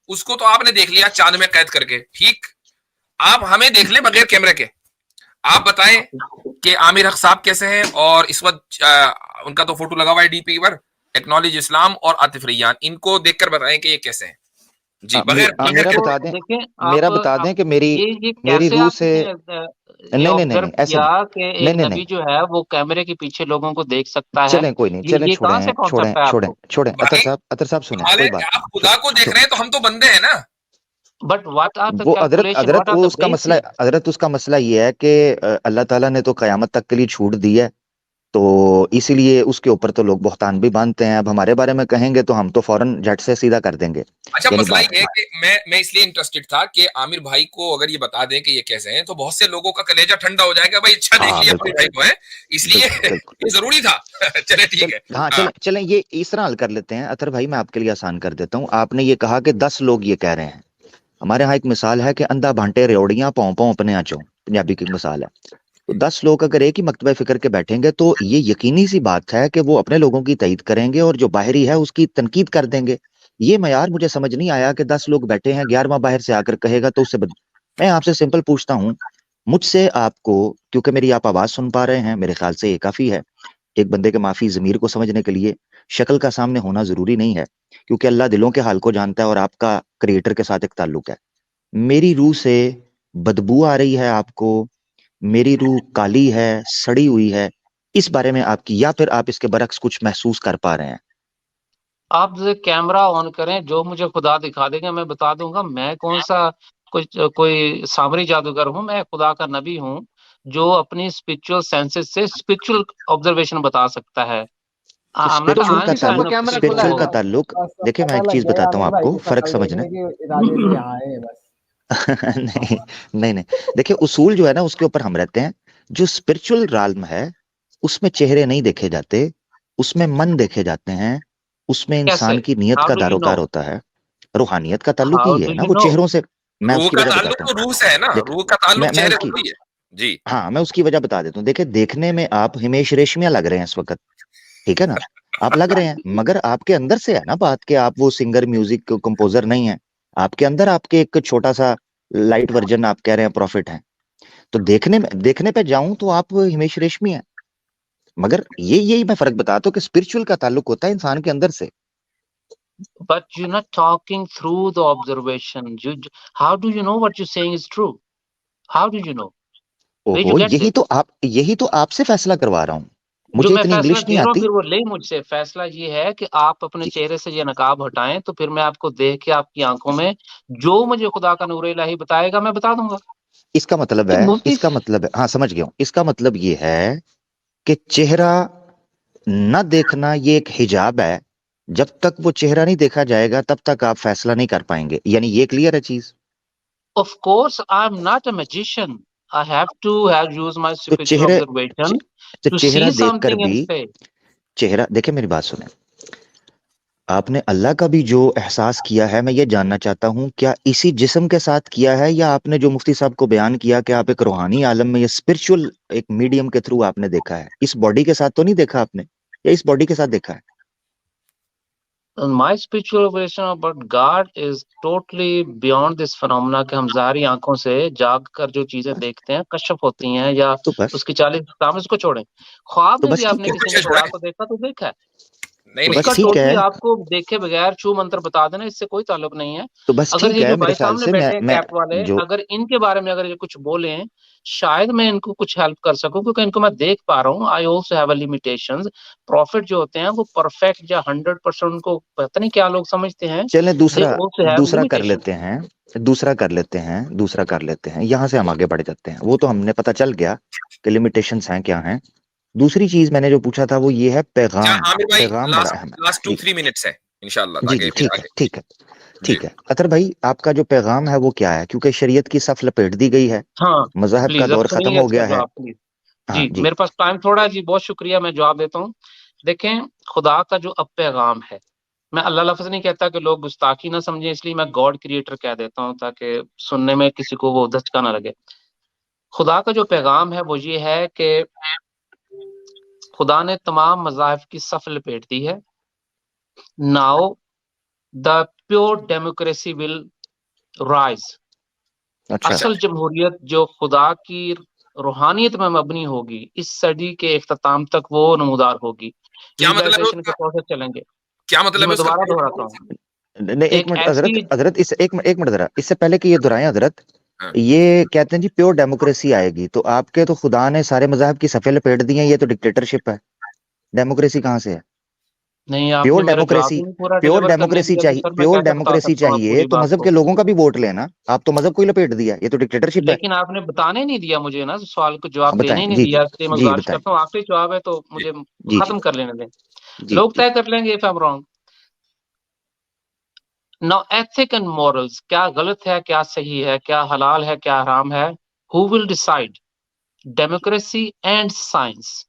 उसको तो आपने देख लिया चांद में कैद करके, ठीक, आप हमें देख लें बगैर कैमरे के, आप बताएं कि आमिर हक साहब कैसे हैं, और इस वक्त उनका तो फोटो लगा हुआ है डीपी पर, एक्नॉलेज इस्लाम और आतिफ रैयान, इनको देखकर बताएं कि ये कैसे हैं जी, बगैर बगैर मेरा के। बता दें, देखिए मेरा आप बता दें कि ये मेरी कैसे रूह से आपने ये नहीं नहीं नहीं ऑब्जर्व नहीं ऐसे किया नहीं, कि नहीं एक नहीं नबी नहीं, जो है वो कैमरे के पीछे लोगों को देख सकता है? चलें कोई नहीं, चलें ये कहाँ से छोड़ें छोड़ें कॉन्सेप्ट है छोड़ें आपको? छोड़ें, भाई अतर साहब सुने, हाल है कोई कि बात आप नहीं, खुदा को देख रहे हैं तो हम तो बंदे हैं ना। बट व्हाट आर द वो कैलकुलेशन, व्हाट आर वो द उसका मसला, बेसिस? उसका मसला ये है कि अल्लाह ताला ने तो कयामत तक के लिए छूट दी है, तो इसीलिए उसके ऊपर तो लोग बहुतान भी बांधते हैं। अब हमारे बारे में कहेंगे तो हम तो फौरन झट से सीधा कर देंगे। अच्छा, यानी मसला बात, ये है कि मैं इसलिए इंटरेस्टेड था कि आमिर भाई को अगर ये बता दें कि ये कैसे हैं, तो बहुत से लोगों का कलेजा ठंडा हो जाएगा, भाई अच्छा देख हाँ लिया बिल्कुल आमिर भाई को है, इसलिए बिल्कुल बिल्कुल, ये जरूरी था। चले ठीक है। हाँ हाँ, चलें चलें, ये इस तरह हल कर लेते हैं। अतर भाई मैं आपके लिए आसान कर देता हूँ। आपने ये कहा कि 10 लोग ये कह रहे हैं। हमारे यहाँ एक मिसाल है कि अंधा भांटे रेवड़ियां पाँव पाँव अपने आँचों, पंजाबी की मिसाल है। तो 10 लोग अगर एक ही मकतबे फिक्र के बैठेंगे तो ये यकीनी सी बात है कि वो अपने लोगों की तईद करेंगे और जो बाहरी है उसकी तनकीद कर देंगे। ये मयार मुझे समझ नहीं आया कि 10 लोग बैठे हैं, 11वां बाहर से आकर कहेगा तो उससे मैं आपसे सिंपल पूछता हूँ, मुझसे आपको, क्योंकि मेरी आप आवाज सुन पा रहे हैं, मेरे ख्याल से ये काफी है एक बंदे के माफी जमीर को समझने के लिए। शक्ल का सामने होना जरूरी नहीं है, क्योंकि अल्लाह दिलों के हाल को जानता है और आपका क्रिएटर के साथ एक ताल्लुक है। मेरी रूह से बदबू आ रही है आपको, मेरी रूह काली है, सड़ी हुई है, इस बारे में आपकी, या फिर आप इसके बरक्स कुछ महसूस कर पा रहे हैं? आप कैमरा ऑन करें, जो मुझे खुदा दिखा देगा मैं बता दूंगा। मैं कौन सा कोई सामरी जादूगर हूँ? मैं खुदा का नबी हूँ जो अपनी स्पिरिचुअल सेंसेस से स्पिरिचुअल ऑब्जर्वेशन बता सकता है। तो आई एम नॉट तो स्पिरिचुअल का आपके साथ तो ताल्लुक, कैमरा खुला है स्पिरिचुअल का ना। ताल्लुक, देखिए मैं पता एक लग चीज गया बताता हूँ आमिर भाई आपको, को, फर्क शक्ल समझना। देखने के इरादे से यहाँ आए हैं बस। नहीं नहीं नहीं, देखिए उसूल जो है ना उसके ऊपर हम रहते हैं। जो स्पिरिचुअल राल्म है उसमें चेहरे नहीं देखे जाते, उसमें मन देखे जाते हैं, उसमें कैसे? इंसान की नीयत हाउ का डू यू नो? दारोकार होता है। रूहानियत का ताल्लुक हाउ ही है डू ना यू वो नो? चेहरों से। मैं रूह उसकी का वजह ताल्लुक बताता हूँ। तो रूह से है ना, देख, रूह का ताल्लुक मैं चेहरे से उसकी, थोड़ी है जी। हाँ मैं उसकी वजह बता देता हूँ। देखिए देखने में आप हिमेश रेशमिया लग रहे हैं इस वक्त, ठीक है ना, आप लग रहे हैं, मगर आपके अंदर से है ना बात कि आप वो सिंगर म्यूजिक कंपोजर नहीं है। आपके अंदर आपके एक छोटा सा लाइट वर्जन, आप कह रहे हैं प्रॉफिट है। तो देखने पे जाऊं तो आप हिमेश रेशमी हैं, मगर यही मैं फर्क बताता हूँ कि स्पिरिचुअल का ताल्लुक होता है इंसान के अंदर से। But you're not talking through the observation. How do you know what you're saying is true? How do you know? Where you ओहो, get this? यही तो आपसे फैसला करवा रहा हूं। जो मुझे मैं इतनी फैसला इंग्लिश दे नहीं रहा हूँ आती। फिर वो ले मुझसे। फैसला ये है कि आप अपने कि- चेहरे से ये नकाब हटाएं, तो फिर मैं आपको देख के आपकी आंखों में जो मुझे खुदा का नूर इलाही बताएगा मैं बता दूंगा। तो मुफ्ती इसका मतलब है, हाँ समझ गया हूं, इसका मतलब ये है कि चेहरा न देखना ये एक हिजाब है। जब तक वो चेहरा नहीं देखा जाएगा तब तक आप फैसला नहीं कर पाएंगे, यानी ये क्लियर है चीज। Of course, I'm not a magician. I have to have use my तो spiritual observation तो to चेहरा see देखकर something भी, and say. चेहरा देखिए मेरी बात सुने, आपने अल्लाह का भी जो एहसास किया है, मैं ये जानना चाहता हूँ क्या इसी जिस्म के साथ किया है, या आपने जो मुफ्ती साहब को बयान किया कि आप एक रूहानी आलम में या स्पिरिचुअल एक मीडियम के थ्रू आपने देखा है, इस बॉडी के साथ तो नहीं देखा आपने, या इस बॉडी के साथ देखा है? My spiritual observation about God is totally beyond this phenomena कि हम ज़ाहिरी आंखों से जाग कर जो चीजें देखते हैं कश्फ होती हैं या तो बस उसकी 40 काम, उसको छोड़ें। ख्वाब तो में बस भी ठीक आपने है, किसी ने खुदा को देखा तो देखा है। नहीं नहीं, बस उसका ठीक है, टोटली आपको देखे बगैर छू मंत्र बता देना, इससे कोई ताल्लुक नहीं है। तो बस अगर ठीक ये है, जो मेरे भाई ख्याल सामने से बैठे हैं मैं कैप वाले, जो, अगर इनके बारे में अगर ये कुछ बोले, शायद मैं इनको कुछ हेल्प कर सकूं, क्योंकि इनको मैं देख पा रहा हूँ। I also have limitations. Profit जो होते हैं वो परफेक्ट या 100%, उनको पता नहीं क्या लोग समझते हैं। चलें दे दूसरा, ऑल्सो हैव दूसरा कर लिमिटेशन। लेते हैं, दूसरा कर लेते हैं, यहां से हम आगे बढ़ जाते हैं। वो तो हमने पता चल गया कि लिमिटेशंस हैं क्या हैं। दूसरी चीज मैंने जो पूछा था वो ये है, अच्छा पैगाम, आमिर भाई, पैगाम बड़ा लास्ट अहम है लास्ट टू जी। थ्री मिनट्स है इंशाल्लाह, जी ताकि जी फिर ठीक है आगे ठीक है जी। ठीक है। अतर भाई आपका जो पैगाम है वो क्या है, क्योंकि शरीयत की सफ लपेट दी गई है, हाँ मजहब का प्लीज, अब दौर खत्म सुनिए हो इसका गया है। जवाब प्लीज। हाँ जी जी। मेरे पास टाइम थोड़ा है जी, बहुत शुक्रिया, मैं जवाब देता हूँ। देखें, खुदा का जो अब पैगाम है, मैं अल्लाह लफ्ज नहीं कहता कि लोग गुस्ताखी ना समझे, इसलिए मैं गॉड क्रिएटर कह देता हूँ ताकि सुनने में किसी को वो धचका ना लगे। खुदा का जो पैगाम है वो ये है कि खुदा ने तमाम मज़ाहिब की सफ लपेट दी है। Now the pure democracy will rise. अच्छा असल जमहूरियत जो खुदा की रूहानियत में मबनी होगी, इस सदी के इख्तिताम तक वो नमूदार होगी। क्या मतलब है रिहैबिलिटेशन के उसका? प्रोसेस चलेंगे। क्या मतलब जी है मैं उसका? दोबारा दोहराता हूँ, नहीं, एक एक मिनट ऐसी हजरत, हजरत इस एक मिनट जरा, इससे पहले कि ये दोहराएं हजरत, हाँ। ये कहते हैं जी प्योर डेमोक्रेसी आएगी, तो आपके तो खुदा ने सारे मजहब की सफे लपेट दी हैं, ये तो डिक्टेटरशिप है, डेमोक्रेसी कहाँ से है? नहीं, आपने प्योर मेरा जवाब डेमोक्रेसी, ही नहीं पूरा प्योर डिलीवर करने डेमोक्रेसी दिया कि चाहिए, सर मैं प्योर कैसे बता डेमोक्रेसी सकता हूँ आप चाहिए पूरी तो बात मजहब को। के लोगों का भी वोट लेना, आप तो मजहब को ही लपेट दिया, ये तो डिक्टेटरशिप है। लेकिन आपने बताने नहीं दिया मुझे ना, सवाल को हाँ जवाब देने बताएं, ही नहीं जी दिया, इसलिए मैं जी गुजारिश बताएं, करता हूँ आखिरी जवाब है तो जी मुझे जी खत्म जी कर लेने दें, जी लोग जी। तय कर लेंगे if I am wrong. Now ethic and morals, क्या गलत है क्या सही है, क्या हलाल है क्या हराम है, who will decide? Democracy and science.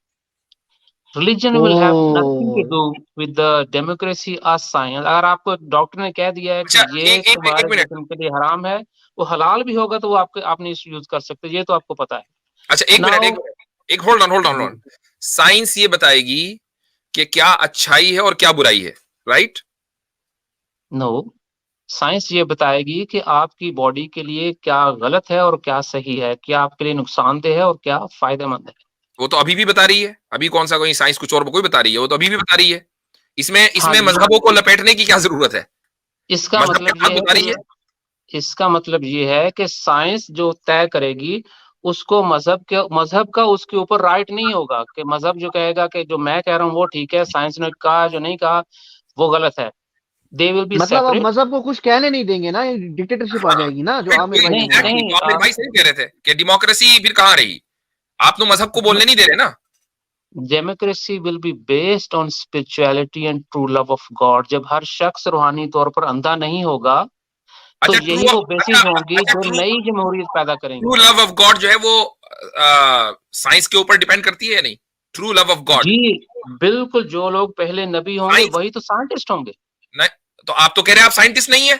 Religion will have nothing to oh, do with the democracy और साइंस। अगर आपको डॉक्टर ने कह दिया है कि अच्छा, ये एक तुम्हारे मिनट। जिस्म के लिए हराम है, वो हलाल भी होगा तो वो आपके आप नहीं यूज कर सकते, ये तो आपको पता है। अच्छा, एक मिनट, नाउ एक hold on, hold on, hold. Science ये बताएगी कि क्या अच्छाई है और क्या बुराई है, राइट? नो, साइंस ये बताएगी कि आपकी बॉडी के लिए क्या गलत है और क्या सही है, क्या आपके लिए नुकसानदेह है और क्या फायदेमंद है। वो तो अभी भी बता रही है, अभी कौन सा कोई साइंस कुछ और कोई बता रही है, वो तो अभी भी बता रही है। इसमें हाँ, इसमें मजहबों को लपेटने की क्या जरूरत है? इसका मजहब मतलब क्या बात ये है बता रही है? कि इसका मतलब ये है कि साइंस जो तय करेगी उसको मजहब का उसके ऊपर राइट नहीं होगा, कि मजहब जो कहेगा कि जो मैं कह रहा हूँ वो ठीक है, साइंस ने कहा जो नहीं कहा वो गलत है। दे विल बी मतलब अब सेपरेट। मजहब को कुछ कहने नहीं देंगे ना, डिक्टेटरशिप आ हाँ, जाएगी ना, जो फिर आमिर भाई ने नहीं बोला। एग्जैक्टली, नहीं तो आमिर भाई सही कह रहे थे कि डेमोक्रेसी फिर कहाँ रही? आप तो मजहब को बोलने नहीं दे रहे ना। Democracy will be based on spirituality and true love of God. जब हर शख्स रूहानी तौर पर अंधा नहीं होगा तो अच्छा, यही वो बेसिस होंगी जो ट्रू नई जमहूरियत पैदा करेंगी। ट्रू लव ऑफ गॉड जो है वो साइंस के ऊपर डिपेंड करती है या नहीं? True love of God. जी बिल्कुल, जो लोग पहले नबी होंगे साइंस वही तो साइंटिस्ट होंगे। नहीं, तो आप तो कह रहे हैं आप साइंटिस्ट नहीं है।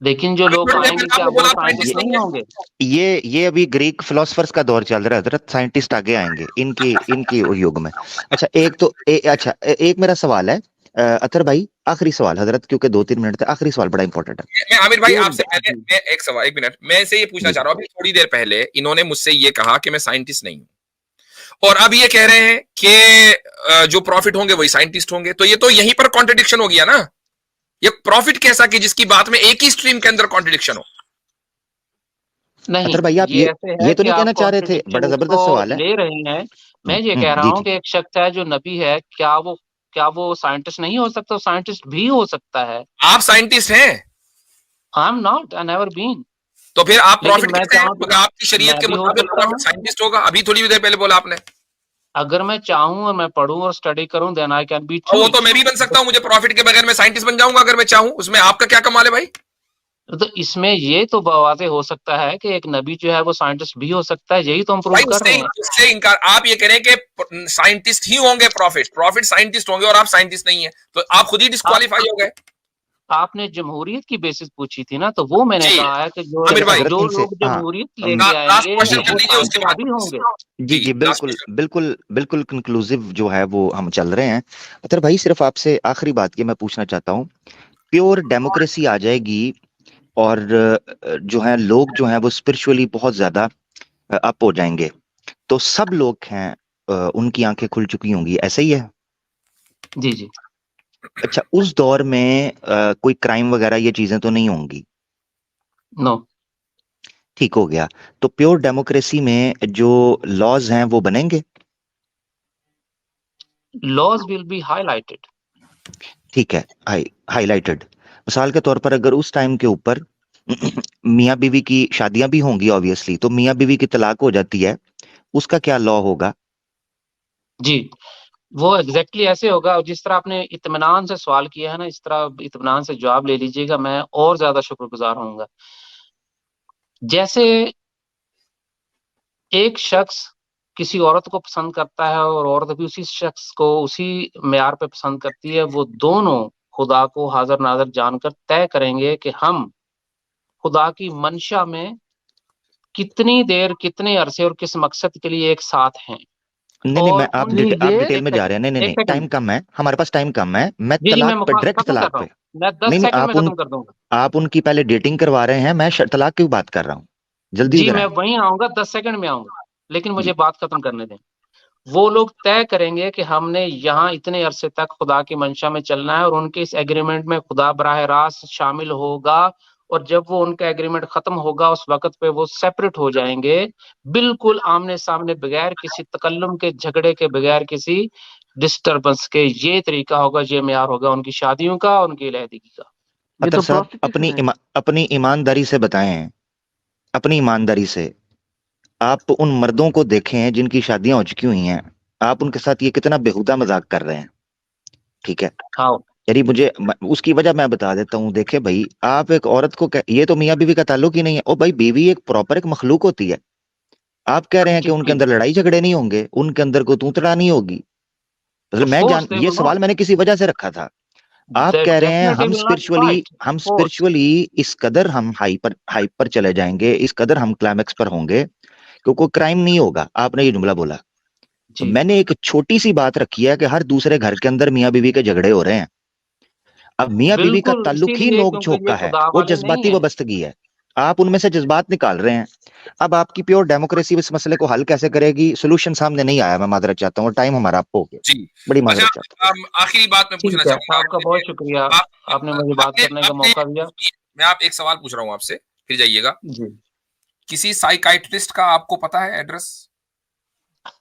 लेकिन जो अभी लोग थोड़ी देर आएंगे पहले क्या आपने वो बोला आप साइंटिस्ट ये साइंटिस्ट नहीं नहीं है। होंगे? ये अभी ग्रीक फिलोसफर्स का दौर चल रहा है हजरत, साइंटिस्ट आगे आएंगे इनकी इनकी युग में। अच्छा एक तो अच्छा एक मेरा सवाल है, अतर भाई आखिरी सवाल हजरत, क्योंकि 2-3 मिनट तक आखिरी सवाल बड़ा इंपॉर्टेंट है। मैं आमिर भाई प्योर आपसे पहले जी मैं एक सवाल, एक मिनट, मैं इसे ये पूछना जी चाह रहा हूँ। अभी थोड़ी देर पहले इन्होंने मुझसे ये कहा कि मैं साइंटिस्ट नहीं हूं, और अब ये कह रहे हैं कि जो प्रॉफिट होंगे वही साइंटिस्ट होंगे, तो ये तो यहीं पर कॉन्ट्रडिक्शन हो गया ना। ये प्रॉफिट कैसा कि जिसकी बात में एक ही स्ट्रीम के अंदर कॉन्ट्रडिक्शन हो? नहीं, अतर भाई आप ये ऐसे है ये तो कि नहीं आप कहना चाह रहे थे, कॉन्ट्रडिक्शन बड़ा इसको जबरदस्त सवाल है। ले रहे हैं। मैं ये कह रहा जी हूँ जी। कि एक शख्स है जो नबी है, क्या वो साइंटिस्ट नहीं हो सकता? साइंटिस्ट भी हो सकता है। आप साइंटिस्ट हैं I am not, I never been. तो फिर आप लेकिन प्रॉफिट मैं कैसे हैं? चाहूँ तो मगर आपकी शरीयत मैं के भी हो मुताबिक सकता प्रॉफिट हूँ। साइंटिस्ट होगा। अभी थोड़ी देर पहले बोला आपने। अगर मैं चाहूँ और मैं पढ़ूँ और स्टडी करूँ देन आई कैन बी और टू। वो तो मैं भी बन सकता हूं, मुझे प्रॉफिट के बगैर मैं साइंटिस्ट बन जाऊंगा अगर मैं चाहूं। उसमें आपका क्या कमाल है भाई? तो इसमें ये तो वाज़ेह हो सकता है कि एक नबी जो है वो साइंटिस्ट भी हो सकता है, यही तो हम प्रूव भाई कर रहे हैं। उससे इनकार, आप ये कह रहे हैं कि साइंटिस्ट ही होंगे, प्रॉफिट साइंटिस्ट होंगे, और आप साइंटिस्ट नहीं है, तो आप खुद ही आप डिस्क्वालीफाई हो गए। आपने जमहूरियत की बेसिस पूछी थी ना, तो वो मैंने जी कहा है कि आमिर भाई, हजरत जो इनसे लोग हाँ जमहूरियत लेके लास्ट आएंगे क्वेश्चन कर वो लीजिए, उसके साइंटिस्ट बाद भी होंगे। जी जी जी लास्ट बिल्कुल क्वेश्चन। बिल्कुल बिल्कुल कंक्लूसिव जो है वो हम चल रहे हैं। अतर भाई सिर्फ आपसे आखिरी बात ये मैं पूछना चाहता हूँ, प्योर डेमोक्रेसी आ जाएगी और जो है लोग जो हैं वो स्पिरिचुअली बहुत ज्यादा अप हो जाएंगे, तो सब लोग हैं उनकी आंखें खुल चुकी होंगी, ऐसा ही है? जी जी। अच्छा उस दौर में कोई क्राइम वगैरह ये चीजें तो नहीं होंगी? नो, ठीक हो गया। तो प्योर डेमोक्रेसी में जो लॉज हैं वो बनेंगे? Laws will be highlighted. ठीक है, हाईलाइटेड। मिसाल के तौर पर अगर उस टाइम के ऊपर मियाँ बीवी की शादियां भी होंगी ऑब्वियसली, तो मियाँ बीवी की तलाक हो जाती है, उसका क्या लॉ होगा? जी, वो एग्जैक्टली ऐसे होगा। और जिस तरह आपने इत्मीनान से सवाल किया है ना, इस तरह इत्मीनान से जवाब ले लीजिएगा, मैं और ज्यादा शुक्रगुजार होऊंगा। जैसे एक शख्स किसी औरत को पसंद करता है और औरत भी उसी शख्स को उसी मेयार पे पसंद करती है, वो दोनों खुदा को हाजिर नाजिर जानकर तय करेंगे कि हम खुदा की मंशा में कितनी देर, कितने अरसे और किस मकसद के लिए एक साथ हैं। नहीं नहीं, मैं और उन आप लीजिए, डिटेल एक में जा सेकंड, रहे हैं, नहीं नहीं एक नहीं, टाइम सेकंड। कम है हमारे पास, टाइम कम है, मैं जी जी, मैं तलाक पे, डायरेक्ट खत्म कर तलाक रहा पे। हूँ, मैं नहीं 10 नहीं, सेकंड में खत्म कर दूंगा। आप उनकी पहले डेटिंग करवा रहे हैं, मैं तलाक की बात कर रहा हूँ। जल्दी जी उधर मैं आए। वहीं आऊंगा, 10 सेकंड में आऊंगा, लेकिन मुझे बात खत्म करने दें। वो लोग तय करेंगे कि हमने यहाँ इतने अरसे तक खुदा की मंशा में चलना है, और उनके इस एग्रीमेंट में खुदा बराह रास्त शामिल होगा, और जब वो उनका एग्रीमेंट खत्म होगा उस वक्त पे वो सेपरेट हो जाएंगे, बिल्कुल आमने सामने, बगैर किसी तकल्लुम के, झगड़े के, बगैर किसी डिस्टरबेंस के। ये तरीका होगा, ये मेयार होगा उनकी शादियों का, उनकी अलहदगी का। ये अतर तो साहब प्रोस्टिट्यूशन है। अपनी ईमानदारी से बताएं, अपनी ईमानदारी से आप उन मर्दों को देखें हैं जिनकी शादियां हो चुकी हुई हैं, आप उनके साथ ये कितना बेहुदा मजाक कर रहे हैं, ठीक है। हाँ यानी उसकी वजह मैं बता देता हूँ। देखे भाई, आप एक औरत को ये तो मियाँ बीवी का ताल्लुक ही नहीं है। ओ भाई, बीवी एक प्रॉपर एक मखलूक होती है। आप कह रहे हैं कि जी उनके जी, अंदर लड़ाई झगड़े नहीं होंगे, उनके अंदर कोई तूतड़ा नहीं होगी। मतलब ऑफ कोर्स दे ये विल सवाल नॉट, मैंने किसी वजह से रखा था। आप दे कह रहे हैं definitely will not fight, of हम कोर्स। स्पिरिचुअली इस कदर हम हाइपर चले जाएंगे, इस कदर हम क्लाइमेक्स पर होंगे कि कोई क्राइम नहीं होगा। आपने ये जुमला बोला, तो जी मैंने एक छोटी सी बात रखी है कि हर दूसरे घर के अंदर मियाँ बीवी के झगड़े हो रहे हैं। अब मियाँ बीवी का बिल्कुल, ताल्लुक ही इसीलिए नोक क्योंकि झोंक ये का है, खुदा वो वाले नहीं जज्बाती है। वाबस्तगी है। आप उनमें से जज्बात निकाल रहे हैं। अब आपकी प्योर डेमोक्रेसी इस मसले को हल कैसे करेगी? सोल्यूशन सामने नहीं आया। मैं माजरत चाहता हूँ, टाइम हमारा आपको हो गया, जी। बड़ी अच्छा, माजरत चाहता आखिरी बात मैं पूछना ठीक है, चाहूंगा आपका आपसे। बहुत शुक्रिया, आप आपने मुझे बात आपने करने का आपने मौका दिया। मैं आप एक सवाल पूछ रहा हूँ आपसे, फिर जाइएगा। जी किसी साइकाइट्रिस्ट का आपको पता है एड्रेस?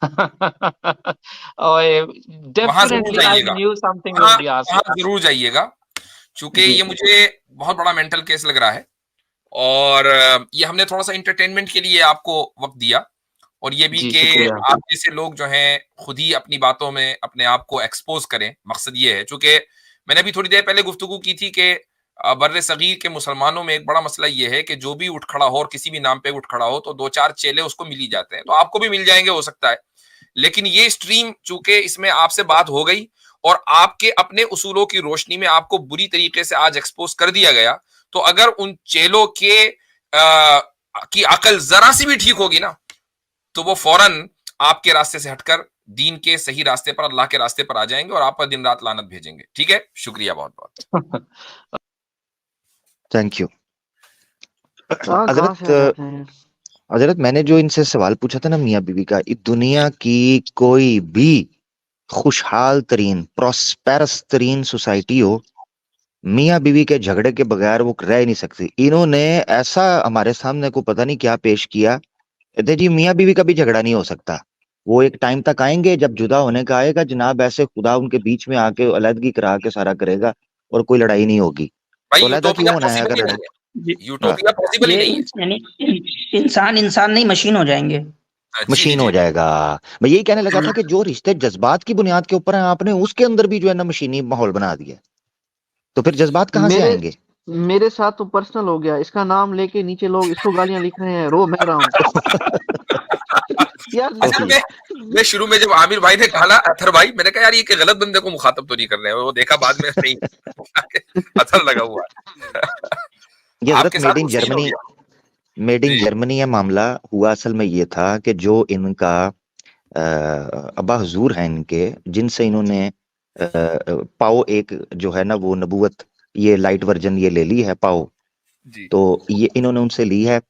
और वहां जरूर डेफिनेटली आई जाइएगा, न्यू समथिंग वहां विल बी वहां आस्क्ड। जरूर जाइएगा, क्योंकि जी ये मुझे बहुत बड़ा मेंटल केस लग रहा है। और ये हमने थोड़ा सा इंटरटेनमेंट के लिए आपको वक्त दिया, और ये भी जी, कि शुक्रिया। आप जैसे लोग जो हैं खुद ही अपनी बातों में अपने आप को एक्सपोज करें। मकसद ये है, चूंकि मैंने अभी थोड़ी देर पहले गुफ्तगू की थी कि बर्रे सगीर के मुसलमानों में एक बड़ा मसला ये है कि जो भी उठ खड़ा हो और किसी भी नाम पे उठ खड़ा हो तो दो चार चेले उसको मिल ही जाते हैं। तो आपको भी मिल जाएंगे हो सकता है, लेकिन ये स्ट्रीम चूंकि इसमें आपसे बात हो गई और आपके अपने उसूलों की रोशनी में आपको बुरी तरीके से आज एक्सपोज कर दिया गया, तो अगर उन चेलों के की अकल जरा सी भी ठीक होगी ना, तो वो फौरन आपके रास्ते से हटकर दीन के सही रास्ते पर, अल्लाह के रास्ते पर आ जाएंगे और आप पर दिन रात लानत भेजेंगे। ठीक है, शुक्रिया बहुत बहुत। Thank you. कहाँ से आ हजरत जाते हैं। हजरत मैंने जो इनसे सवाल पूछा था ना मियाँ बीवी का, दुनिया की कोई भी खुशहाल तरीन प्रोस्पेरस तरीन सोसाइटी हो, मियाँ बीवी के झगड़े के बगैर वो रह ही नहीं सकती। इन्होंने ऐसा हमारे सामने को पता नहीं क्या पेश किया। कहते जी मियाँ बीवी का भी झगड़ा नहीं हो सकता। वो एक टाइम तक आएंगे जब जुदा होने का आएगा जनाब, ऐसे खुदा उनके बीच में आके अलहदगी करा के सारा करेगा और कोई लड़ाई नहीं होगी। भाई तो अलहदा क्यों यूटोपिया होना है पॉसिबल ही अगर? नहीं है, जी, हाँ, यूटोपिया पॉसिबल ही ये नहीं है। यानी इंसान इंसान नहीं मशीन हो जाएंगे। जी जी मशीन हो जी। जाएगा। मैं यही कहने लगा था कि जो रिश्ते जज्बात की बुनियाद के ऊपर हैं, आपने उसके अंदर भी जो है ना मशीनी माहौल बना दिया, तो फिर जज्बात कहाँ से मेरे आएंगे? मेरे साथ तो पर्सनल हो गया, इसका नाम लेके नीचे लोग इसको गालियां लिख रहे हैं, रो मैं रहा हूँ यार। अच्छा, ओके, मैं शुरू में जब आमिर भाई ने कहा ना अथर भाई, मैंने कहा यार ये कि गलत बंदे को मुखातब तो नहीं कर रहे हैं, वो देखा बाद में नहीं अथर लगा हुआ है। ये हजरत आपके साथ वो सीन हो गया। मेड इन जी जर्मनी ये मामला हुआ। असल में ये था कि जो इनका अब्बा हुजूर हैं इनके, जिनसे इन्होंने पाओ एक जो है ना वो नबूवत, ये लाइट वर्जन ये ले ली है पाओ, जी। तो ये इन्होंने उनसे ली है।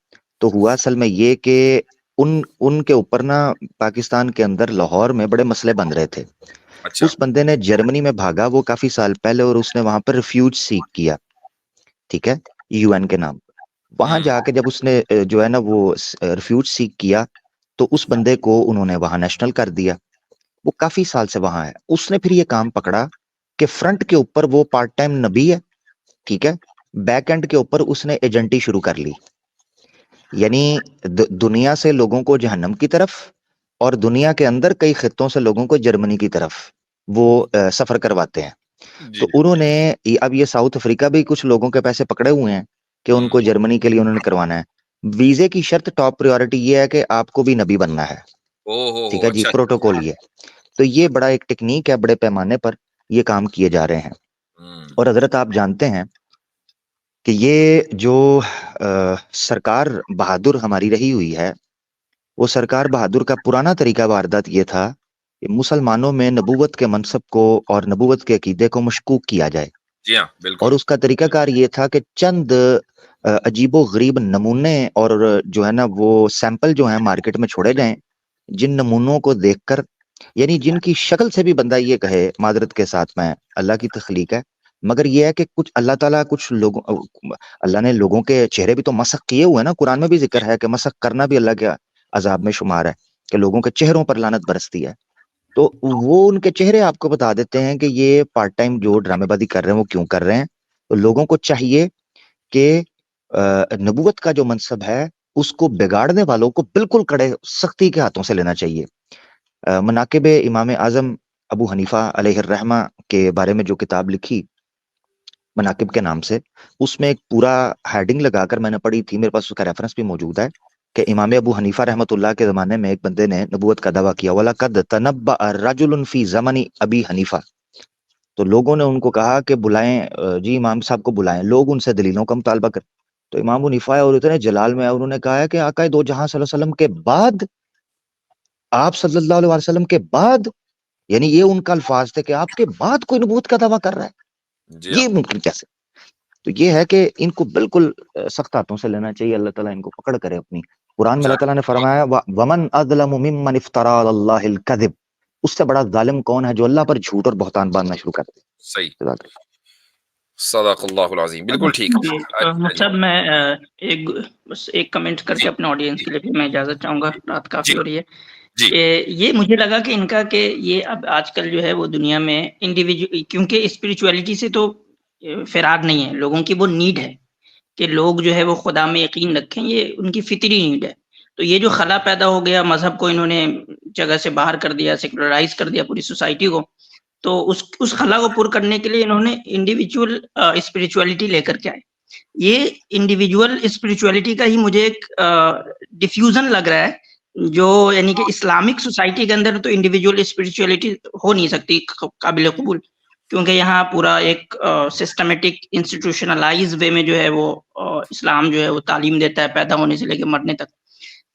तो हुआ असल में ये कि उनके ऊपर ना पाकिस्तान के अंदर लाहौर में बड़े मसले बन रहे थे। अच्छा। उस बंदे ने जर्मनी में भागा, वो काफी साल पहले, और उसने वहां पर रिफ्यूज सीख किया, ठीक है, यूएन के नाम। वहां जाके जब उसने जो है ना वो रिफ्यूज सीख किया, तो उस बंदे को उन्होंने वहां नेशनल कर दिया। वो काफी साल से वहां है। उसने फिर ये काम पकड़ा कि फ्रंट के ऊपर वो पार्ट टाइम नबी है, ठीक है, बैक एंड के ऊपर उसने एजेंटी शुरू कर ली। यानी दुनिया से लोगों को जहन्नम की तरफ, और दुनिया के अंदर कई खित्तों से लोगों को जर्मनी की तरफ वो सफर करवाते हैं। तो जी। उन्होंने अब ये साउथ अफ्रीका भी कुछ लोगों के पैसे पकड़े हुए हैं कि उनको जर्मनी के लिए उन्होंने करवाना है। वीजे की शर्त टॉप प्रायोरिटी ये है कि आपको भी नबी बनना है, ठीक हो है जी, अच्छा। प्रोटोकॉल ये। तो ये बड़ा एक टेक्निक है, बड़े पैमाने पर ये काम किए जा रहे हैं। और हजरत आप जानते हैं कि ये जो सरकार बहादुर हमारी रही हुई है, वो सरकार बहादुर का पुराना तरीका वारदात ये था कि मुसलमानों में नबूवत के मनसब को और नबूवत के अकीदे को मशकूक किया जाए। जी हाँ और बिल्कुल। उसका तरीकाकार ये था कि चंद अजीबो गरीब नमूने और जो है ना वो सैंपल जो है मार्केट में छोड़े जाएं, जिन नमूनों को देखकर, यानी जिनकी शक्ल से भी बंदा ये कहे मादरत के साथ में अल्लाह की तख्लीक है, मगर ये है कि कुछ अल्लाह ताला कुछ लोगों, अल्लाह ने लोगों के चेहरे भी तो मसख किए हुए हैं ना। कुरान में भी जिक्र है कि मसख करना भी अल्लाह के अजाब में शुमार है, कि लोगों के चेहरों पर लानत बरसती है। तो वो उनके चेहरे आपको बता देते हैं कि ये पार्ट टाइम जो ड्रामेबाजी कर रहे हैं वो क्यों कर रहे हैं। तो लोगों को चाहिए कि नबूवत का जो मनसब है उसको बिगाड़ने वालों को बिल्कुल कड़े सख्ती के हाथों से लेना चाहिए। मनाकिब इमाम आजम अबू हनीफा अलैहिर्रहमा के बारे में जो किताब लिखी मनाकिब के नाम से, उसमें एक पूरा हेडिंग लगाकर मैंने पढ़ी थी, मेरे पास उसका रेफरेंस भी मौजूद है, कि इमाम अबू हनीफा रहमतुल्लाह के जमाने में एक बंदे ने नबूवत का दावा किया, वलकद तनब्बा रजुलुन फी ज़मानी अबी हनीफा। तो लोगों ने उनको कहा कि बुलाएं जी इमाम साहब को बुलाएं, लोग उनसे दलीलों का मुतालबा कर। तो इमाम अबू हनीफा और इतने जलाल में उन्होंने कहा है कि आका दो जहां सल्लल्लाहु अलैहि वसल्लम के बाद, आप सल्लल्लाहु अलैहि वसल्लम के बाद, यानी ये उनका अल्फाज थे कि आपके बाद कोई नबूवत का दावा कर रहा है, जी ये हाँ। मुमकिन कैसे। तो ये है कि इनको बिल्कुल सख्त हाथों से लेना चाहिए, अल्लाह ताला इनको पकड़ करे अपनी। कुरान में अल्लाह ताला ने फरमाया वमन अज़लमु मिम्मन इफ्तरा अलल्लाहिल कज़िब, उससे बड़ा जालिम कौन है जो अल्लाह पर झूठ और बहतान बांधना शुरू कर दे। सही, जज़ाकल्लाह। सदक़ल्लाहुल अज़ीम, बिल्कुल ठीक। जी, मतलब मैं बस एक कमेंट करके जी अपने ऑडियंस के लिए फिर मैं इजाजत चाहूंगा, रात काफी जी हो रही है। जी ये मुझे लगा कि इनका कि ये अब आजकल जो है वो दुनिया में इंडिविजुअल, क्योंकि स्पिरिचुअलिटी से तो फिराग नहीं है लोगों की, वो नीड है कि लोग जो है वो खुदा में यकीन रखें, ये उनकी फितरी नीड है। तो ये जो खला पैदा हो गया, मजहब को इन्होंने जगह से बाहर कर दिया, सेकुलराइज कर दिया पूरी सोसाइटी को, तो उस खला को पूरा करने के लिए इन्होंने इंडिविजुअल स्पिरिचुअलिटी लेकर के आए। ये इंडिविजुअल स्पिरिचुअलिटी का ही मुझे एक डिफ्यूजन लग रहा है, जो यानी कि इस्लामिक सोसाइटी के अंदर तो इंडिविजुअल स्पिरिचुअलिटी हो नहीं सकती काबिल कबूल, क्योंकि यहाँ पूरा एक सिस्टमेटिक इंस्टीट्यूशनलाइज वे में जो है वो इस्लाम जो है वो तालीम देता है पैदा होने से लेकर मरने तक।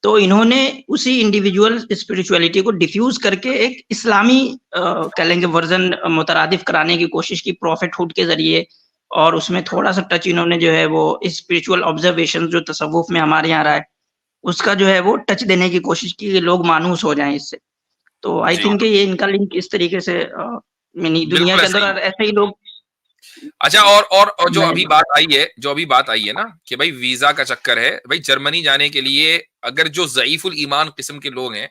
तो इन्होंने उसी इंडिविजुअल स्पिरिचुअलिटी को डिफ्यूज करके एक इस्लामी कह लेंगे वर्जन मुतरादिफ कराने की कोशिश की प्रॉफिटहुड के जरिए, और उसमें थोड़ा सा टच इन्होंने जो है वो स्पिरिचुअल ऑब्जर्वेशन जो तसव्वुफ में हमारे यहाँ रहा है उसका जो है वो टच देने की कोशिश की कि लोग मानूस हो जाएं इससे। तो आई जी थिंक ये इनका लिंक इस तरीके से यानी दुनिया बिल्कुल के ऐसा अंदर ही। और ऐसे ही लोग। अच्छा, और जो मैं अभी बात आई है, ना कि भाई वीजा का चक्कर है, भाई जर्मनी जाने के लिए अगर जो ज़ईफुल ईमान किस्म के लोग हैं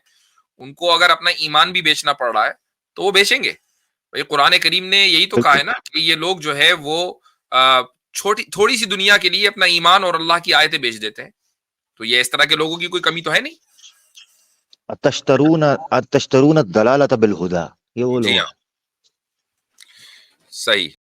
उनको अगर अपना ईमान भी बेचना पड़ रहा है तो वो बेचेंगे। भाई कुरान करीम ने यही तो कहा है ना कि ये लोग जो है वो थोड़ी सी दुनिया के लिए अपना ईमान और अल्लाह की आयतें बेच देते हैं। तो ये इस तरह के लोगों की कोई कमी तो है नहीं। अतश्तरून दलालत बिल हुदा, ये वो जी लोग हाँ, सही।